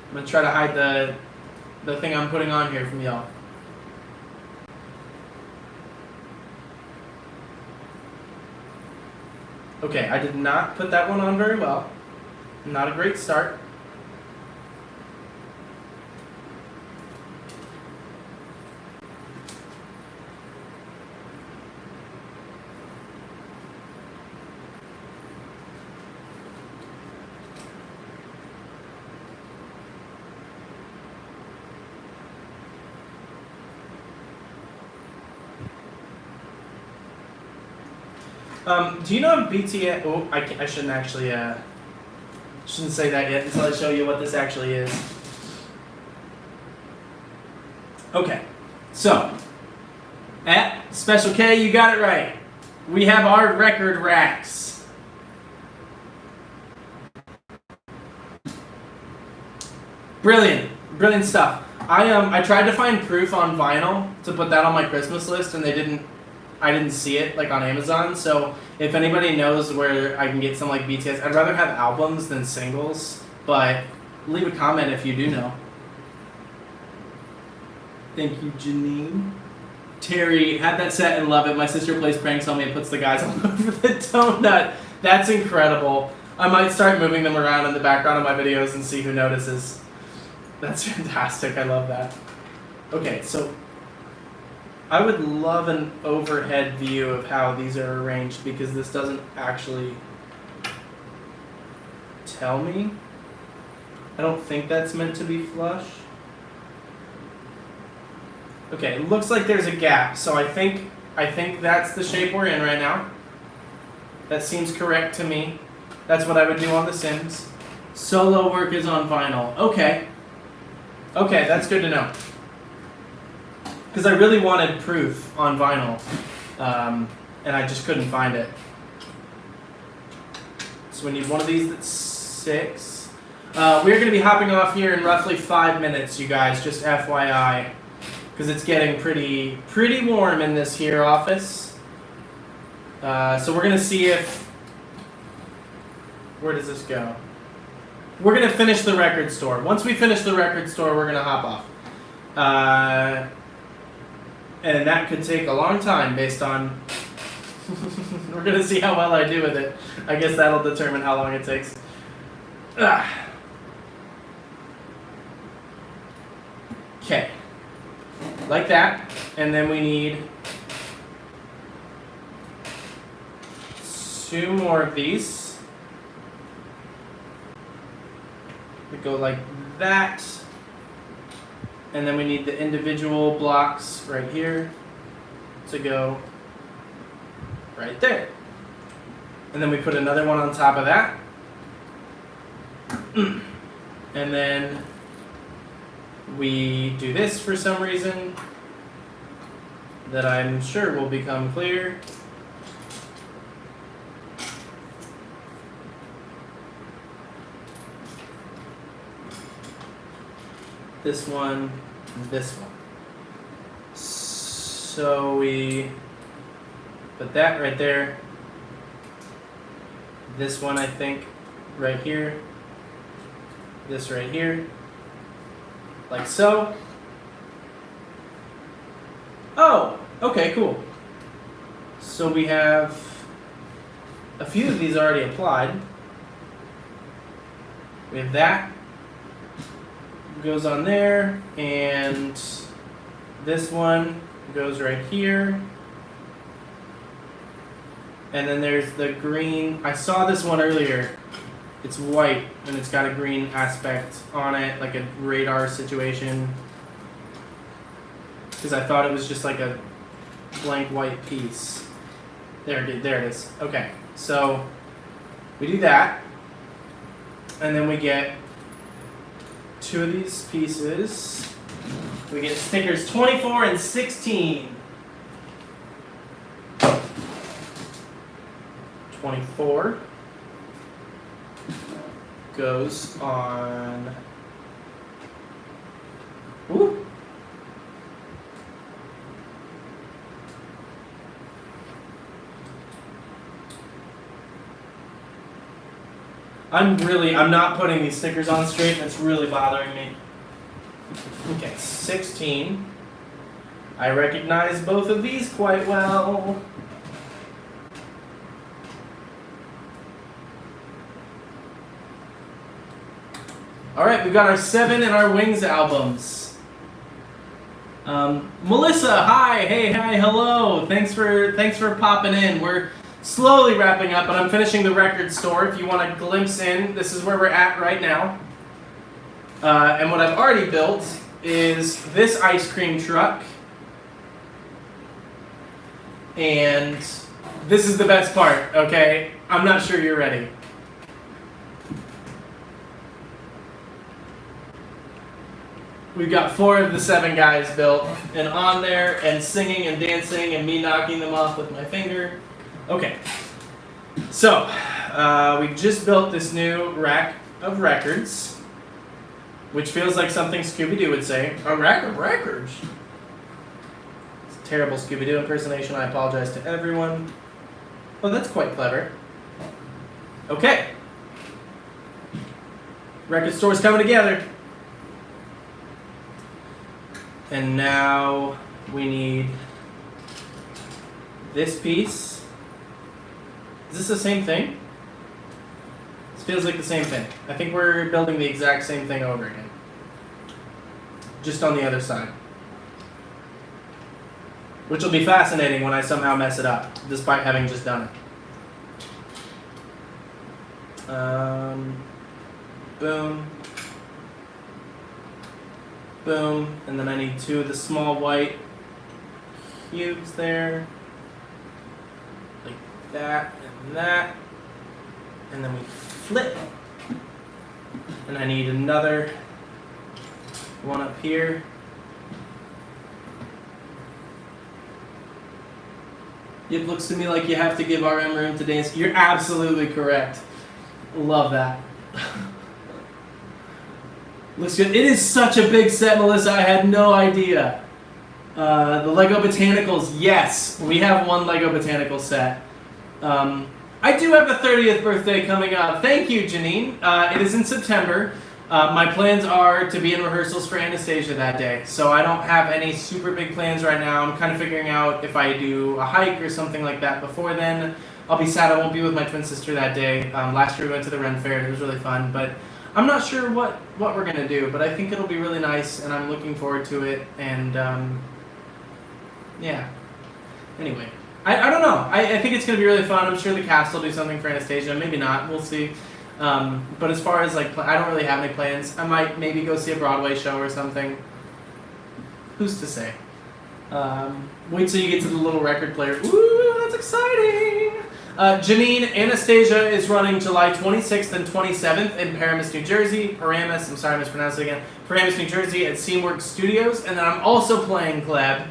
I'm going to try to hide the thing I'm putting on here from y'all. Okay, I did not put that one on very well. Not a great start. Do you know if BTS? Oh, I shouldn't actually. Shouldn't say that yet until I show you what this actually is. Okay, so at Special K, you got it right. We have our record racks. Brilliant, brilliant stuff. I tried to find proof on vinyl to put that on my Christmas list, and I didn't see it like on Amazon. So if anybody knows where I can get some like BTS, I'd rather have albums than singles, but leave a comment if you do know. Thank you, Janine. Terry, had that set and love it. My sister plays pranks on me and puts the guys all over the donut. That's incredible. I might start moving them around in the background of my videos and see who notices. That's fantastic. I love that. Okay, so I would love an overhead view of how these are arranged, because this doesn't actually tell me. I don't think that's meant to be flush. Okay, it looks like there's a gap, so I think that's the shape we're in right now. That seems correct to me. That's what I would do on The Sims. Solo work is on vinyl. Okay. Okay, that's good to know. Because I really wanted proof on vinyl, and I just couldn't find it. So we need one of these that's 6. We're going to be hopping off here in roughly 5 minutes, you guys, just FYI. Because it's getting pretty warm in this here office. So we're going to see if... Where does this go? We're going to finish the record store. Once we finish the record store, we're going to hop off. And that could take a long time based on... We're going to see how well I do with it. I guess that'll determine how long it takes. Okay. Like that. And then we need 2 more of these. We go like that. And then we need the individual blocks right here to go right there. And then we put another one on top of that. And then we do this for some reason that I'm sure will become clear. This one, this one. So we put that right there. This one, I think, right here. This right here. Like so. Oh, okay, cool. So we have a few of these already applied. We have that. Goes on there, and This one goes right here. And then there's the green. I saw this one earlier. It's white and it's got a green aspect on it, like a radar situation. Because I thought it was just like a blank white piece. There it is. Okay, so we do that. And then we get 2 of these pieces. We get stickers 24 and 16. 24 goes on. Ooh. I'm not putting these stickers on straight. That's really bothering me. Okay, 16. I recognize both of these quite well. All right, we've got our 7 and our Wings albums. Melissa, hi, hey, hi, hello. Thanks for popping in. We're slowly wrapping up, but I'm finishing the record store. If you want a glimpse in, this is where we're at right now. And what I've already built is this ice cream truck. And this is the best part, okay? I'm not sure you're ready. We've got 4 of the 7 guys built, and on there, and singing and dancing, and me knocking them off with my finger. Okay, so we just built this new rack of records, which feels like something Scooby-Doo would say. A rack of records? It's a terrible Scooby-Doo impersonation. I apologize to everyone. Oh, that's quite clever. Okay. Record store's coming together. And now we need this piece. Is this the same thing? This feels like the same thing. I think we're building the exact same thing over again. Just on the other side. Which will be fascinating when I somehow mess it up, despite having just done it. Boom. Boom, and then I need 2 of the small white cubes there, like that and that, and then we flip, and I need another one up here. It looks to me like you have to give RM room to dance. You're absolutely correct. Love that. Looks good. It is such a big set, Melissa. I had no idea. The Lego Botanicals, yes. We have 1 Lego Botanical set. I do have a 30th birthday coming up. Thank you, Janine. It is in September. My plans are to be in rehearsals for Anastasia that day. So I don't have any super big plans right now. I'm kind of figuring out if I do a hike or something like that before then. I'll be sad I won't be with my twin sister that day. Last year we went to the Ren Fair and it was really fun. But I'm not sure what we're going to do, but I think it'll be really nice, and I'm looking forward to it, and, yeah. Anyway, I don't know. I think it's going to be really fun. I'm sure the cast will do something for Anastasia. Maybe not. We'll see. But as far as, like, I don't really have any plans. I might maybe go see a Broadway show or something. Who's to say? Wait till you get to the little record player. Ooh, that's exciting! Janine, Anastasia is running July 26th and 27th in Paramus, New Jersey. Paramus, I'm sorry I mispronounced it again. Paramus, New Jersey at Seamworks Studios. And then I'm also playing Gleb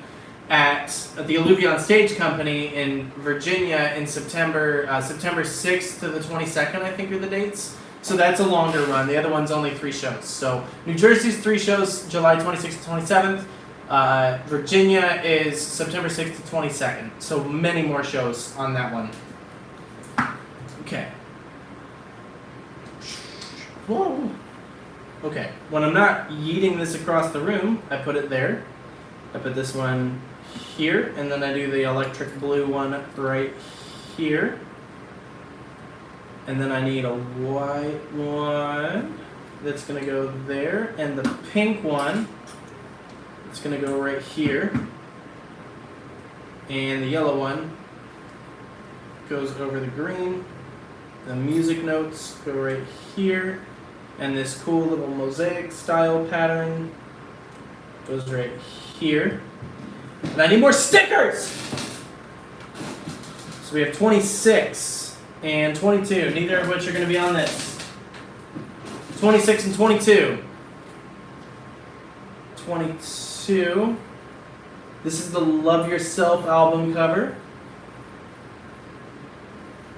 at the Alluvion Stage Company in Virginia in September. September 6th to the 22nd, I think are the dates. So that's a longer run. The other one's only 3 shows. So New Jersey's 3 shows, July 26th to 27th. Virginia is September 6th to 22nd. So many more shows on that one. Okay. Whoa. Okay. When I'm not yeeting this across the room, I put it there. I put this one here, and then I do the electric blue one right here. And then I need a white one that's going to go there, and the pink one It's going to go right here. And the yellow one goes over the green. The music notes go right here. And this cool little mosaic style pattern goes right here. And I need more stickers! So we have 26 and 22, neither of which are going to be on this. 26 and 22. 22. This is the Love Yourself album cover.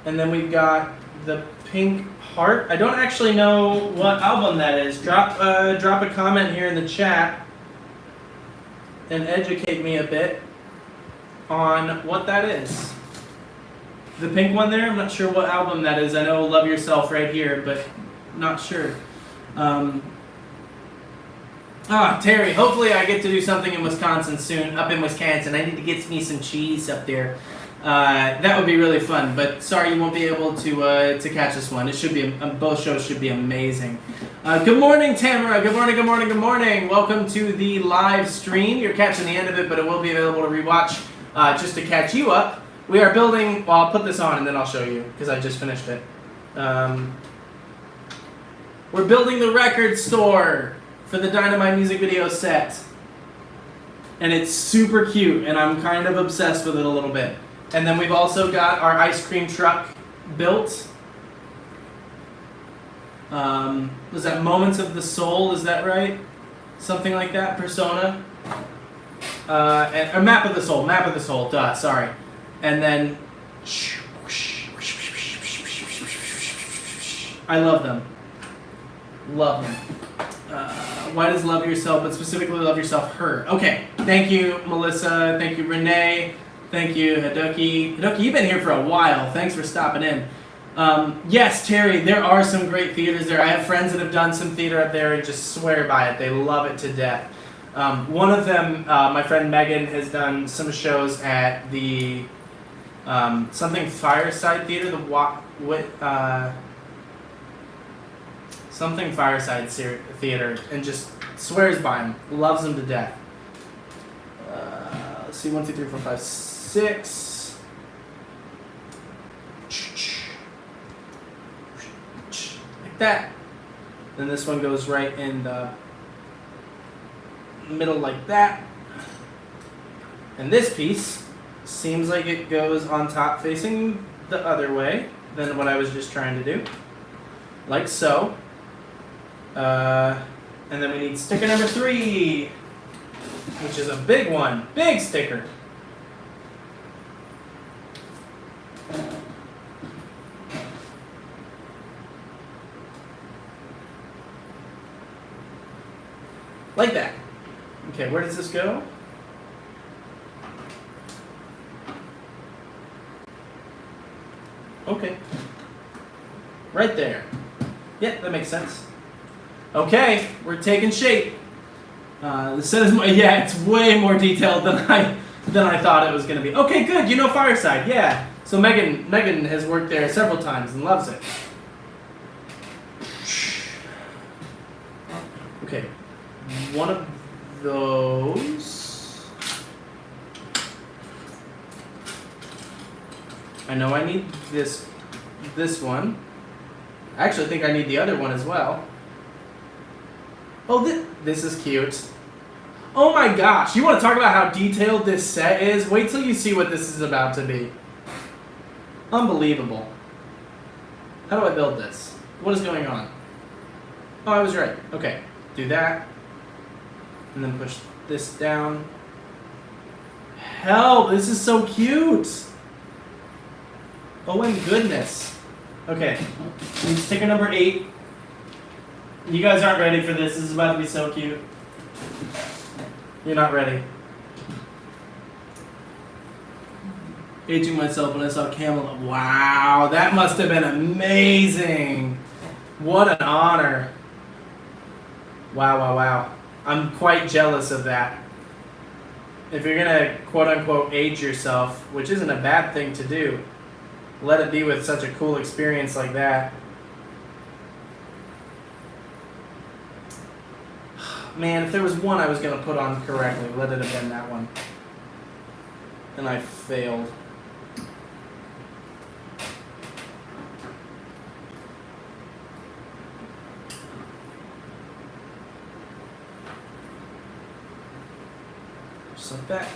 And then we've got the pink heart. I don't actually know what album that is. Drop a comment here in the chat and educate me a bit on what that is. The pink one there, I'm not sure what album that is. I know Love Yourself right here, but not sure. Terry, hopefully I get to do something in Wisconsin soon, up in Wisconsin. I need to get me some cheese up there. That would be really fun, but sorry you won't be able to catch this one. It should be, both shows should be amazing. Good morning, Tamara. Good morning, good morning, good morning. Welcome to the live stream. You're catching the end of it, but it will be available to rewatch just to catch you up. We are building, well, I'll put this on and then I'll show you because I just finished it. We're building the record store for the Dynamite music video set. And it's super cute and I'm kind of obsessed with it a little bit. And then we've also got our ice cream truck built. Was that Moments of the Soul, is that right? Something like that, Persona. And or Map of the Soul, duh, sorry. And then I love them. Love them. Why does Love Yourself, but specifically Love Yourself, hurt? Okay, thank you, Melissa. Thank you, Renee. Thank you, Hadoki. Hadoki, you've been here for a while. Thanks for stopping in. Yes, Terry, there are some great theaters there. I have friends that have done some theater up there and just swear by it. They love it to death. One of them, my friend Megan, has done some shows at the something Fireside Theater, something Fireside Theater, and just swears by them, loves them to death. Let's see, 1, 2, 3, 4, 5, 6. Like that. Then this one goes right in the middle like that. And this piece seems like it goes on top facing the other way than what I was just trying to do. Like so. And then we need sticker number 3, which is a big one. Big sticker. Like that. Okay, where does this go? Okay. Right there. Yeah, that makes sense. Okay, we're taking shape. The set is yeah, it's way more detailed than I thought it was going to be. Okay, good. You know Fireside, yeah. So Megan has worked there several times and loves it. Okay, one of those. I know I need this one. I actually think I need the other one as well. Oh, this is cute. Oh my gosh, you want to talk about how detailed this set is? Wait till you see what this is about to be. Unbelievable. How do I build this? What is going on? Oh, I was right. Okay, do that. And then push this down. Help, this is so cute. Oh my goodness. Okay, sticker number 8. You guys aren't ready for this. This is about to be so cute. You're not ready. Aging myself when I saw Camelot. Wow, that must have been amazing. What an honor. Wow, wow, wow. I'm quite jealous of that. If you're gonna quote unquote age yourself, which isn't a bad thing to do, let it be with such a cool experience like that. man, if there was one I was going to put on correctly, let it have been that one. And I failed. Just like that.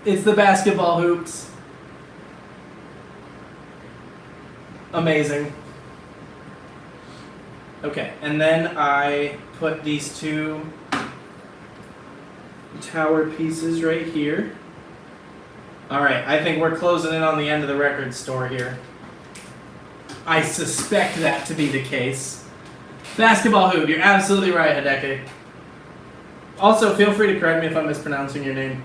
It's the basketball hoops. Amazing. Okay, and then I put these two tower pieces right here. Alright, I think we're closing in on the end of the record store here. I suspect that to be the case. Basketball hoop, you're absolutely right, Hideki. Also, feel free to correct me if I'm mispronouncing your name.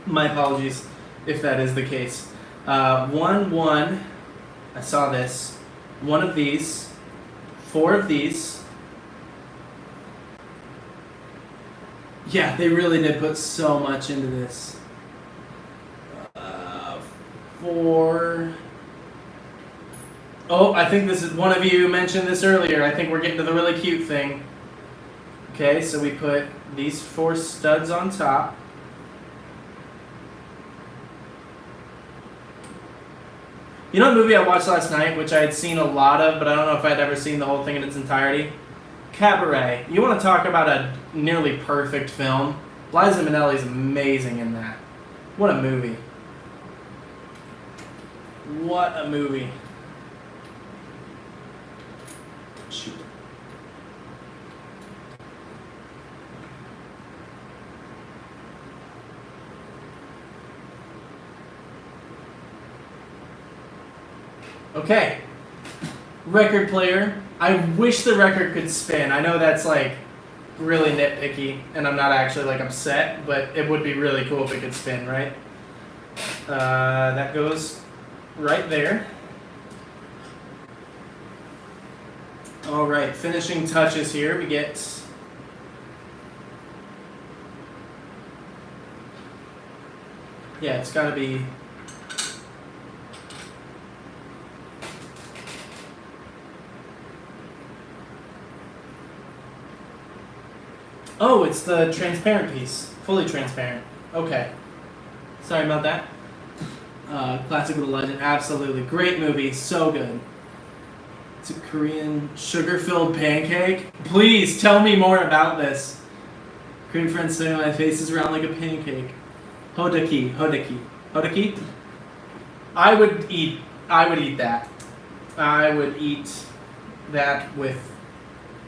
My apologies if that is the case. 1, I saw this. 1 of these. 4 of these. Yeah, they really did put so much into this. 4. Oh, I think this is, one of you mentioned this earlier. I think we're getting to the really cute thing. Okay, so we put these 4 studs on top. You know what movie I watched last night, which I had seen a lot of, but I don't know if I'd ever seen the whole thing in its entirety? Cabaret. You want to talk about a nearly perfect film? Liza Minnelli's amazing in that. What a movie. What a movie. Shoot. Okay. Record player. I wish the record could spin. I know that's like really nitpicky, and I'm not actually like upset, but it would be really cool if it could spin, right? That goes right there. All right, finishing touches here. We get it's got to be. Oh, it's the transparent piece. Fully transparent. Okay. Sorry about that. Classic with a Legend. Absolutely. Great movie. So good. It's a Korean sugar-filled pancake. Please tell me more about this. Korean friends say my face is round like a pancake. Hodaki. Hodaki. Hodaki? I would eat that. I would eat that with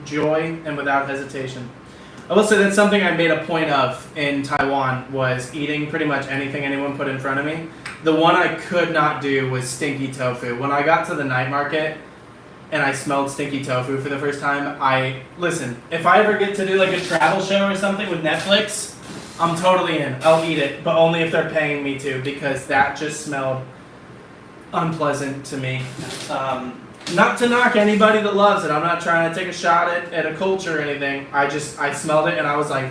joy and without hesitation. I will say that's something I made a point of in Taiwan, was eating pretty much anything anyone put in front of me. The one I could not do was stinky tofu. When I got to the night market and I smelled stinky tofu for the first time, listen, if I ever get to do like a travel show or something with Netflix, I'm totally in. I'll eat it, but only if they're paying me to, because that just smelled unpleasant to me. Not to knock anybody that loves it. I'm not trying to take a shot at a culture or anything. I smelled it and I was like,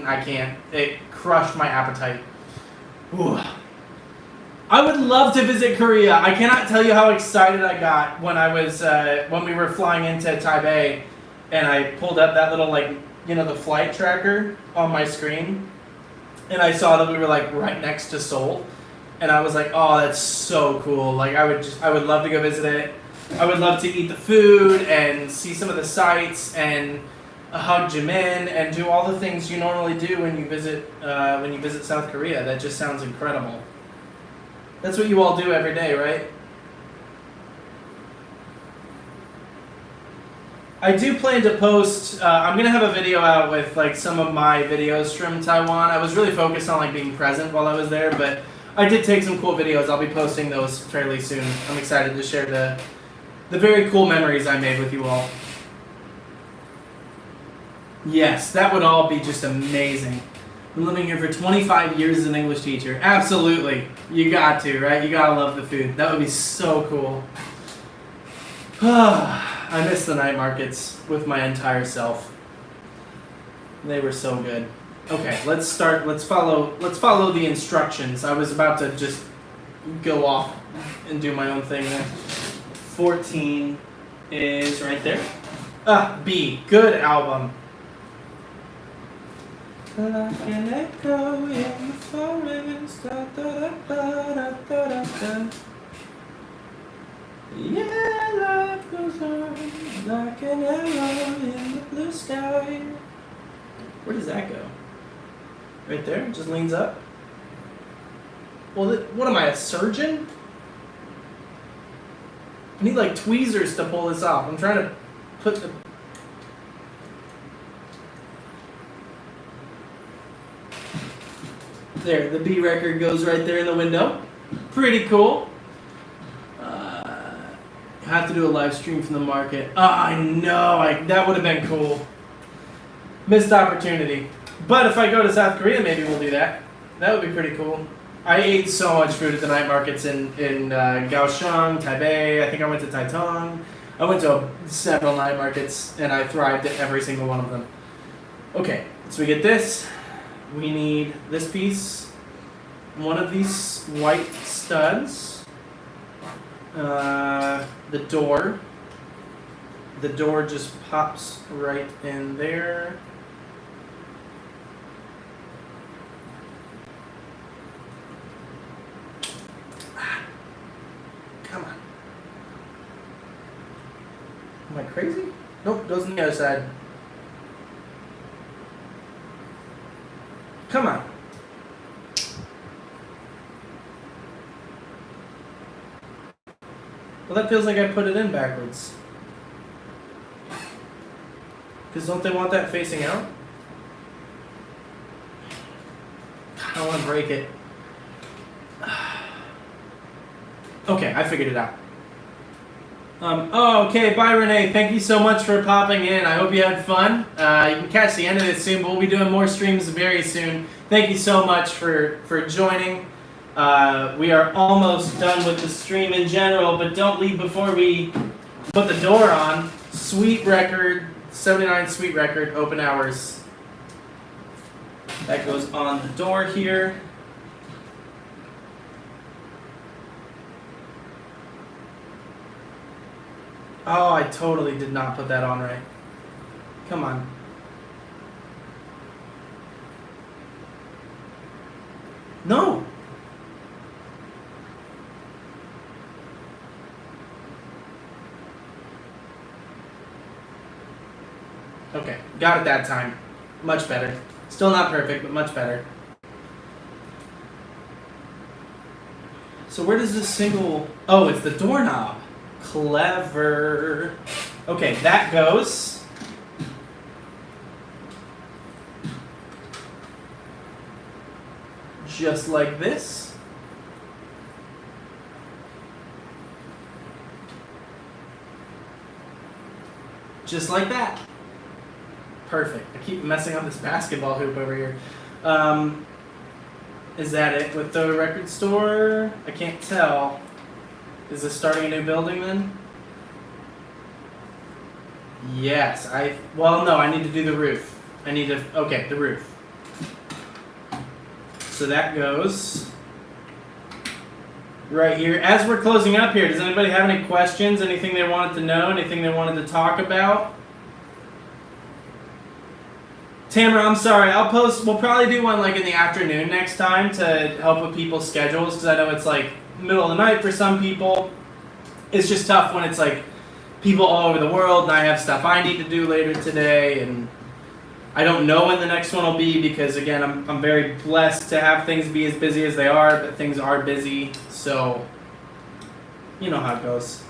I can't. It crushed my appetite. Ooh. I would love to visit Korea. I cannot tell you how excited I got when when we were flying into Taipei, and I pulled up that little the flight tracker on my screen, and I saw that we were like right next to Seoul, and I was like, oh, that's so cool. Like I would love to go visit it. I would love to eat the food and see some of the sights and hug Jimin and do all the things you normally do when you visit South Korea. That just sounds incredible. That's what you all do every day, right? I do plan to post. I'm gonna have a video out with like some of my videos from Taiwan. I was really focused on like being present while I was there, but I did take some cool videos. I'll be posting those fairly soon. I'm excited to share the very cool memories I made with you all. Yes, that would all be just amazing. Been living here for 25 years as an English teacher. Absolutely. You got to, right? You gotta love the food. That would be so cool. I miss the night markets with my entire self. They were so good. Okay, let's start. Let's follow the instructions. I was about to just go off and do my own thing there. 14 is right there. B. Good album. Like an echo in the forest. Da, da, da, da, da, da, da. Yeah, life goes on like an arrow in the blue sky. Where does that go? Right there? Just leans up? Well, what am I, a surgeon? I need like tweezers to pull this off. I'm trying to put the... There, the B record goes right there in the window. Pretty cool. Have to do a live stream from the market. Oh, I know. That would have been cool. Missed opportunity. But if I go to South Korea, maybe we'll do that. That would be pretty cool. I ate so much food at the night markets in Kaohsiung, Taipei. I think I went to Taitung. I went to several night markets, and I thrived at every single one of them. Okay, so we get this. We need this piece. One of these white studs. The door. The door just pops right in there. Come on. Am I crazy? Nope, goes on the other side. Come on. Well, that feels like I put it in backwards. Because don't they want that facing out? I don't want to break it. Okay, I figured it out. Okay, bye Renee. Thank you so much for popping in. I hope you had fun. You can catch the end of this soon, but we'll be doing more streams very soon. Thank you so much for joining. We are almost done with the stream in general, but don't leave before we put the door on. Sweet record, 79 Sweet record, open hours. That goes on the door here. Oh, I totally did not put that on right. Come on. No. Okay, got it that time. Much better. Still not perfect, but much better. So where does this single... Oh, it's the doorknob. Clever. Okay, that goes. Just like this. Just like that. Perfect. I keep messing up this basketball hoop over here. Is that it with the record store? I can't tell. Is this starting a new building then? Yes, well, no, I need to do the roof. Okay, the roof. So that goes right here. As we're closing up here, does anybody have any questions? Anything they wanted to know? Anything they wanted to talk about? Tamara, I'm sorry. We'll probably do one like in the afternoon next time to help with people's schedules, because I know it's like middle of the night for some people. It's just tough when it's like people all over the world and I have stuff I need to do later today, and I don't know when the next one will be because, again, I'm very blessed to have things be as busy as they are, but things are busy, so you know how it goes.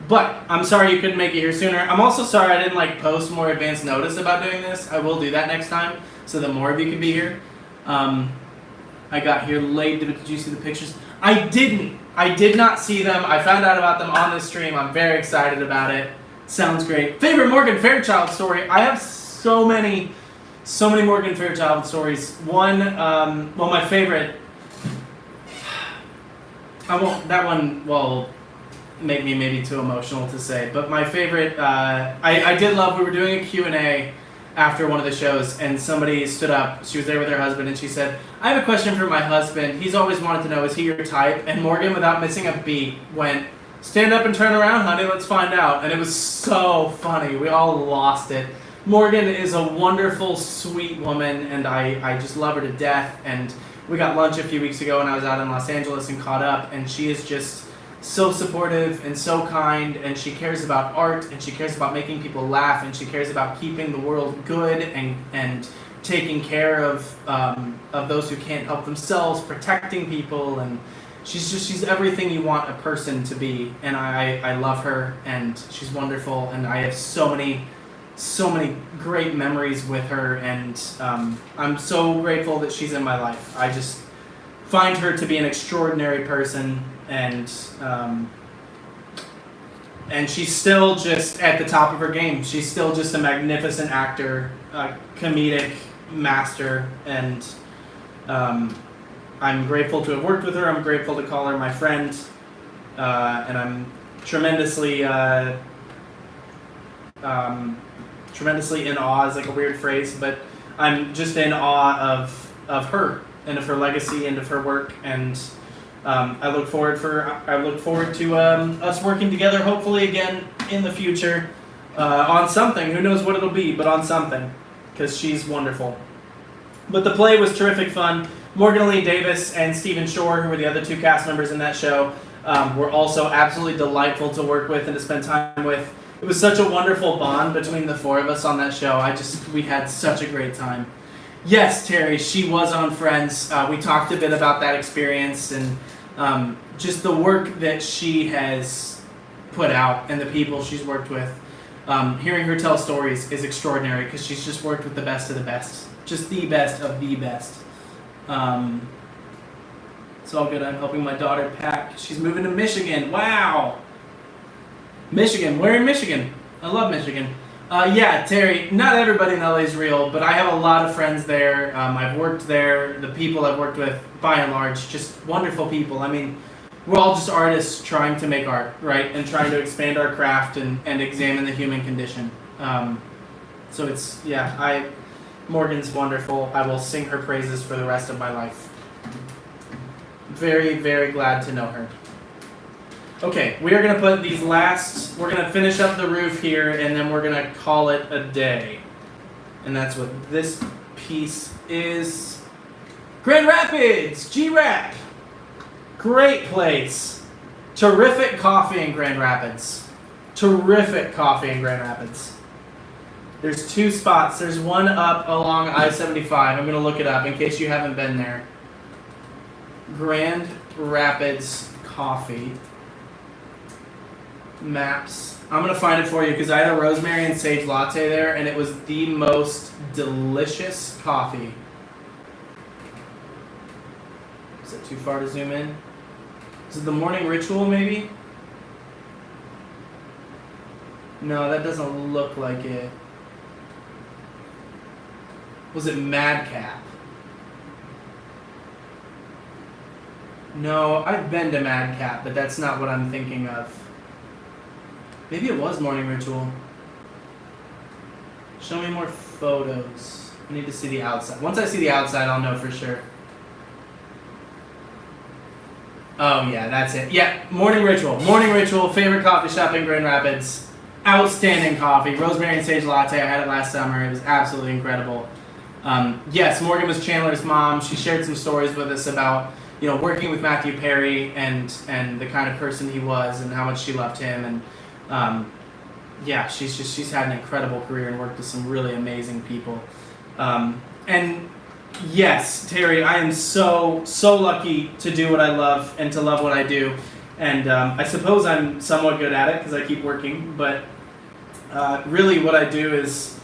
But I'm sorry you couldn't make it here sooner. I'm also sorry I didn't post more advance notice about doing this. I will do that next time so that more of you can be here. I got here late. Did you see the pictures? I didn't. I did not see them. I found out about them on the stream. I'm very excited about it. Sounds great. Favorite Morgan Fairchild story? I have so many Morgan Fairchild stories. One, well, my favorite. That one will make me maybe too emotional to say, but my favorite. I did love. We were doing a Q&A after one of the shows, and somebody stood up. She was there with her husband, and she said, "I have a question for my husband. He's always wanted to know, is he your type?" And Morgan, without missing a beat, went, "Stand up and turn around, honey. Let's find out." And it was so funny. We all lost it. Morgan is a wonderful, sweet woman, and I just love her to death. And we got lunch a few weeks ago when I was out in Los Angeles and caught up, and she is just so supportive and so kind, and she cares about art, and she cares about making people laugh, and she cares about keeping the world good and taking care of those who can't help themselves, protecting people, and she's everything you want a person to be. And I love her, and she's wonderful, and I have so many great memories with her, and I'm so grateful that she's in my life. I just find her to be an extraordinary person, and she's still just at the top of her game. She's still just a magnificent actor, a comedic master, and I'm grateful to have worked with her. I'm grateful to call her my friend, and I'm tremendously in awe is like a weird phrase, but I'm just in awe of her and of her legacy and of her work, and I look forward to us working together, hopefully again in the future, on something. Who knows what it'll be, but on something, because she's wonderful. But the play was terrific fun. Morgan Lee Davis and Stephen Shore, who were the other two cast members in that show, were also absolutely delightful to work with and to spend time with. It was such a wonderful bond between the four of us on that show. We had such a great time. Yes, Terry, she was on Friends. We talked a bit about that experience and just the work that she has put out and the people she's worked with. Hearing her tell stories is extraordinary because she's just worked with the best of the best. Just the best of the best. It's all good. I'm helping my daughter pack. She's moving to Michigan. Wow! Michigan. Where in Michigan? I love Michigan. Yeah, Terry, not everybody in LA is real, but I have a lot of friends there. I've worked there. The people I've worked with, by and large, just wonderful people. I mean, we're all just artists trying to make art, right? And trying to expand our craft and examine the human condition. So it's, yeah, Morgan's wonderful. I will sing her praises for the rest of my life. Very, very glad to know her. Okay, we are going to put we're going to finish up the roof here, and then we're going to call it a day. And that's what this piece is. Grand Rapids, G-Rap. Great place. Terrific coffee in Grand Rapids. Terrific coffee in Grand Rapids. There's two spots. There's one up along I-75. I'm going to look it up in case you haven't been there. Grand Rapids Coffee. Maps. I'm going to find it for you because I had a rosemary and sage latte there, and it was the most delicious coffee. Is it too far to zoom in? Is it the morning ritual, maybe? No, that doesn't look like it. Was it Madcap? No, I've been to Madcap, but that's not what I'm thinking of. Maybe it was Morning Ritual. Show me more photos. I need to see the outside. Once I see the outside, I'll know for sure. Oh, yeah, that's it. Yeah, Morning Ritual. Morning Ritual, favorite coffee shop in Grand Rapids. Outstanding coffee. Rosemary and sage latte. I had it last summer. It was absolutely incredible. Yes, Morgan was Chandler's mom. She shared some stories with us about, working with Matthew Perry and the kind of person he was and how much she loved him. And yeah, she's had an incredible career and worked with some really amazing people. And yes, Terry, I am so lucky to do what I love and to love what I do. And I suppose I'm somewhat good at it because I keep working. But really what I do is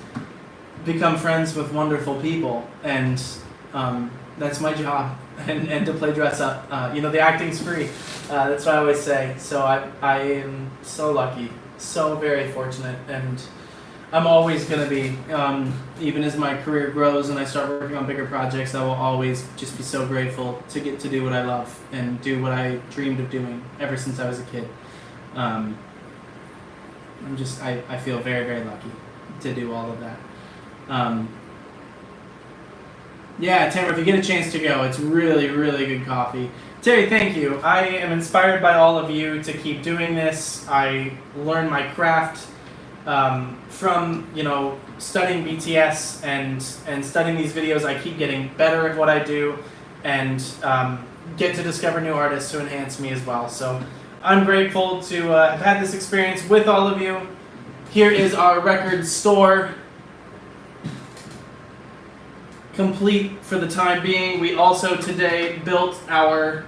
become friends with wonderful people. And that's my job. And to play dress up. The acting's free. That's what I always say. So I am so lucky. So very fortunate. And I'm always going to be, even as my career grows and I start working on bigger projects, I will always just be so grateful to get to do what I love and do what I dreamed of doing ever since I was a kid. I feel very, very lucky to do all of that. Yeah, Tamara, if you get a chance to go, it's really, really good coffee. Terry, thank you. I am inspired by all of you to keep doing this. I learn my craft from, studying BTS and studying these videos. I keep getting better at what I do and get to discover new artists to enhance me as well. So I'm grateful to have had this experience with all of you. Here is our record store, complete for the time being. We also today built our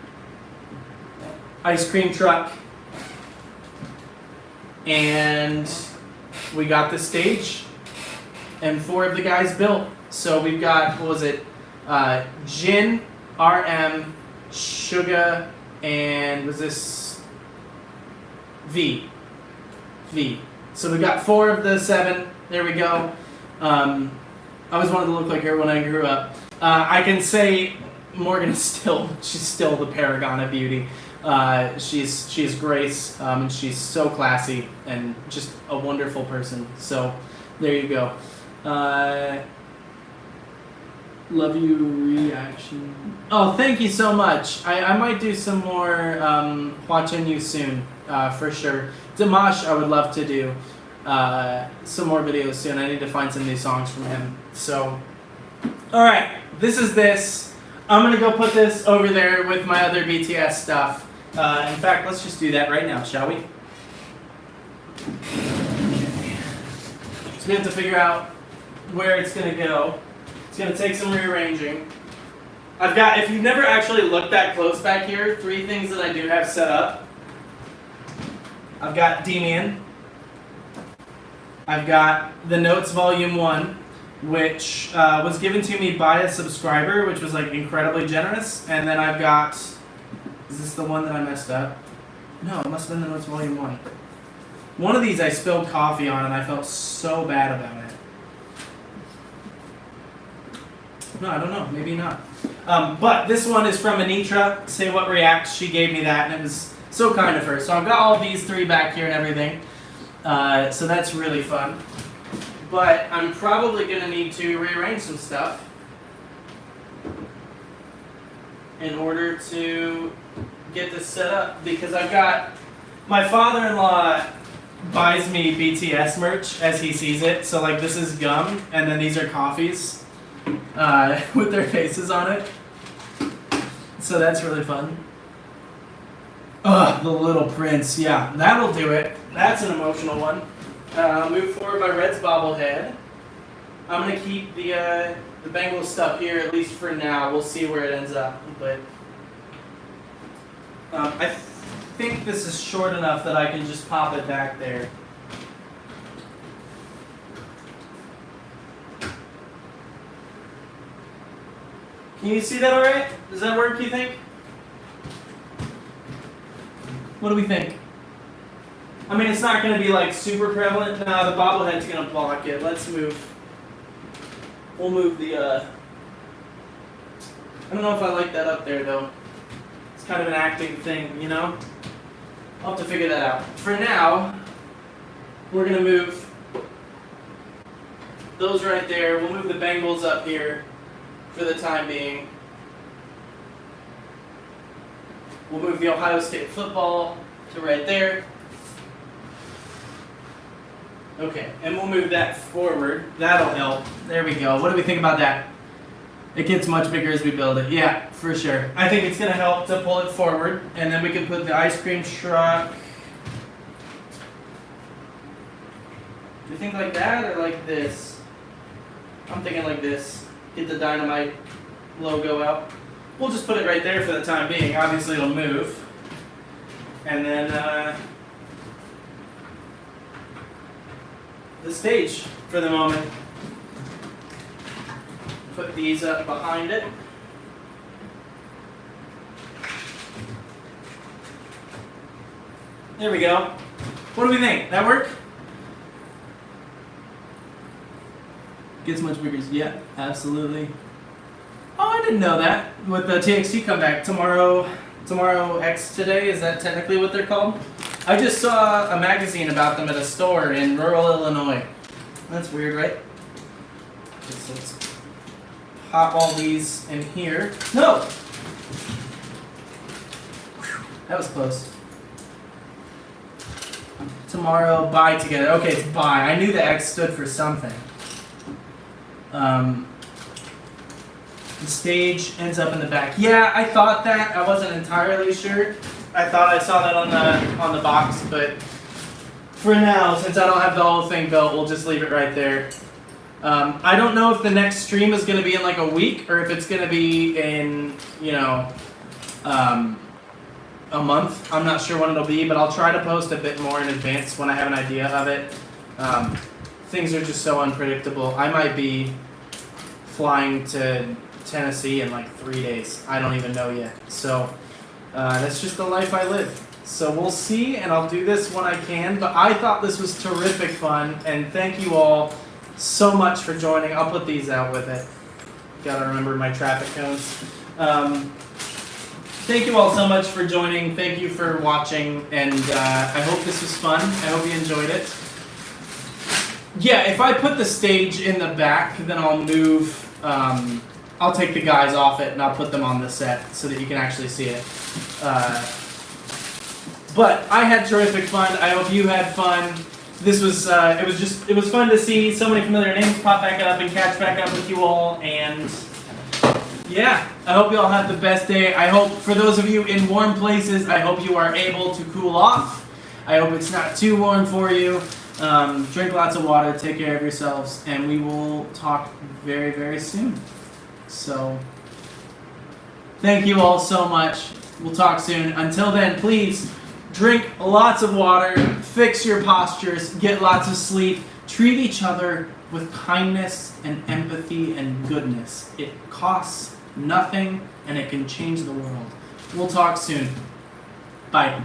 ice cream truck, and we got the stage, and 4 of the guys built. So we've got, what was it, Jin, RM, Suga, and was this V. So we got 4 of the 7. There we go. I always wanted to look like her when I grew up. I can say Morgan is she's still the paragon of beauty. She's Grace, and she's so classy and just a wonderful person. So there you go. Love you reaction. Oh, thank you so much. I might do some more watching you soon, for sure. Dimash, I would love to do some more videos soon. I need to find some new songs from him. So, all right, this is this. I'm gonna go put this over there with my other BTS stuff. In fact, let's just do that right now, shall we? So we have to figure out where it's gonna go. It's gonna take some rearranging. I've got, if you've never actually looked that close back here, 3 things that I do have set up. I've got Demian. I've got the Notes Volume 1, which was given to me by a subscriber, which was like incredibly generous. And then I've got, is this the one that I messed up? No, it must have been the Notes Volume 1. One of these I spilled coffee on and I felt so bad about it. No, I don't know, maybe not. But this one is from Anitra, Say What Reacts. She gave me that and it was so kind of her. So I've got all these 3 back here and everything. So that's really fun. But I'm probably going to need to rearrange some stuff in order to get this set up, because I've got, my father-in-law buys me BTS merch as he sees it. So like this is gum and then these are coffees with their faces on it. So that's really fun. Ugh, The Little Prince. Yeah, that'll do it. That's an emotional one. Move forward my Reds bobblehead. I'm gonna keep the Bengals stuff here at least for now. We'll see where it ends up, but I think this is short enough that I can just pop it back there. Can you see that all right? Does that work, you think? What do we think? I mean, it's not going to be like super prevalent. No, the bobblehead's going to block it. Let's move. We'll move the, I don't know if I like that up there though. It's kind of an acting thing, you know? I'll have to figure that out. For now, we're going to move those right there. We'll move the Bengals up here for the time being. We'll move the Ohio State football to right there. Okay, and we'll move that forward. That'll help. There we go. What do we think about that? It gets much bigger as we build it. Yeah, for sure. I think it's going to help to pull it forward, and then we can put the ice cream truck. Do you think like that or like this? I'm thinking like this. Get the Dynamite logo out. We'll just put it right there for the time being. Obviously it'll move. And then the stage for the moment. Put these up behind it. There we go. What do we think? That work? Gets much bigger. Yeah, absolutely. Oh, I didn't know that. With the TXT comeback tomorrow X today, is that technically what they're called? I just saw a magazine about them at a store in rural Illinois. That's weird, right? So let's pop all these in here. No! Whew, that was close. Tomorrow, buy together. Okay, it's buy. I knew the X stood for something. The stage ends up in the back. Yeah, I thought that. I wasn't entirely sure. I thought I saw that on the box, but for now, since I don't have the whole thing built, we'll just leave it right there. I don't know if the next stream is going to be in like a week or if it's going to be in, a month. I'm not sure when it'll be, but I'll try to post a bit more in advance when I have an idea of it. Things are just so unpredictable. I might be flying to Tennessee in like 3 days. I don't even know yet. So that's just the life I live. So we'll see, and I'll do this when I can. But I thought this was terrific fun, and thank you all so much for joining. I'll put these out with it. Gotta remember my traffic cones. Thank you all so much for joining. Thank you for watching, and I hope this was fun. I hope you enjoyed it. Yeah, if I put the stage in the back, then I'll move. I'll take the guys off it and I'll put them on the set so that you can actually see it. But I had terrific fun. I hope you had fun. This was it was fun to see so many familiar names pop back up and catch back up with you all, and yeah, I hope you all have the best day. I hope for those of you in warm places, I hope you are able to cool off. I hope it's not too warm for you. Drink lots of water, take care of yourselves, and we will talk very, very soon. So, thank you all so much. We'll talk soon. Until then, please drink lots of water, fix your postures, get lots of sleep, treat each other with kindness and empathy and goodness. It costs nothing, and it can change the world. We'll talk soon. Bye.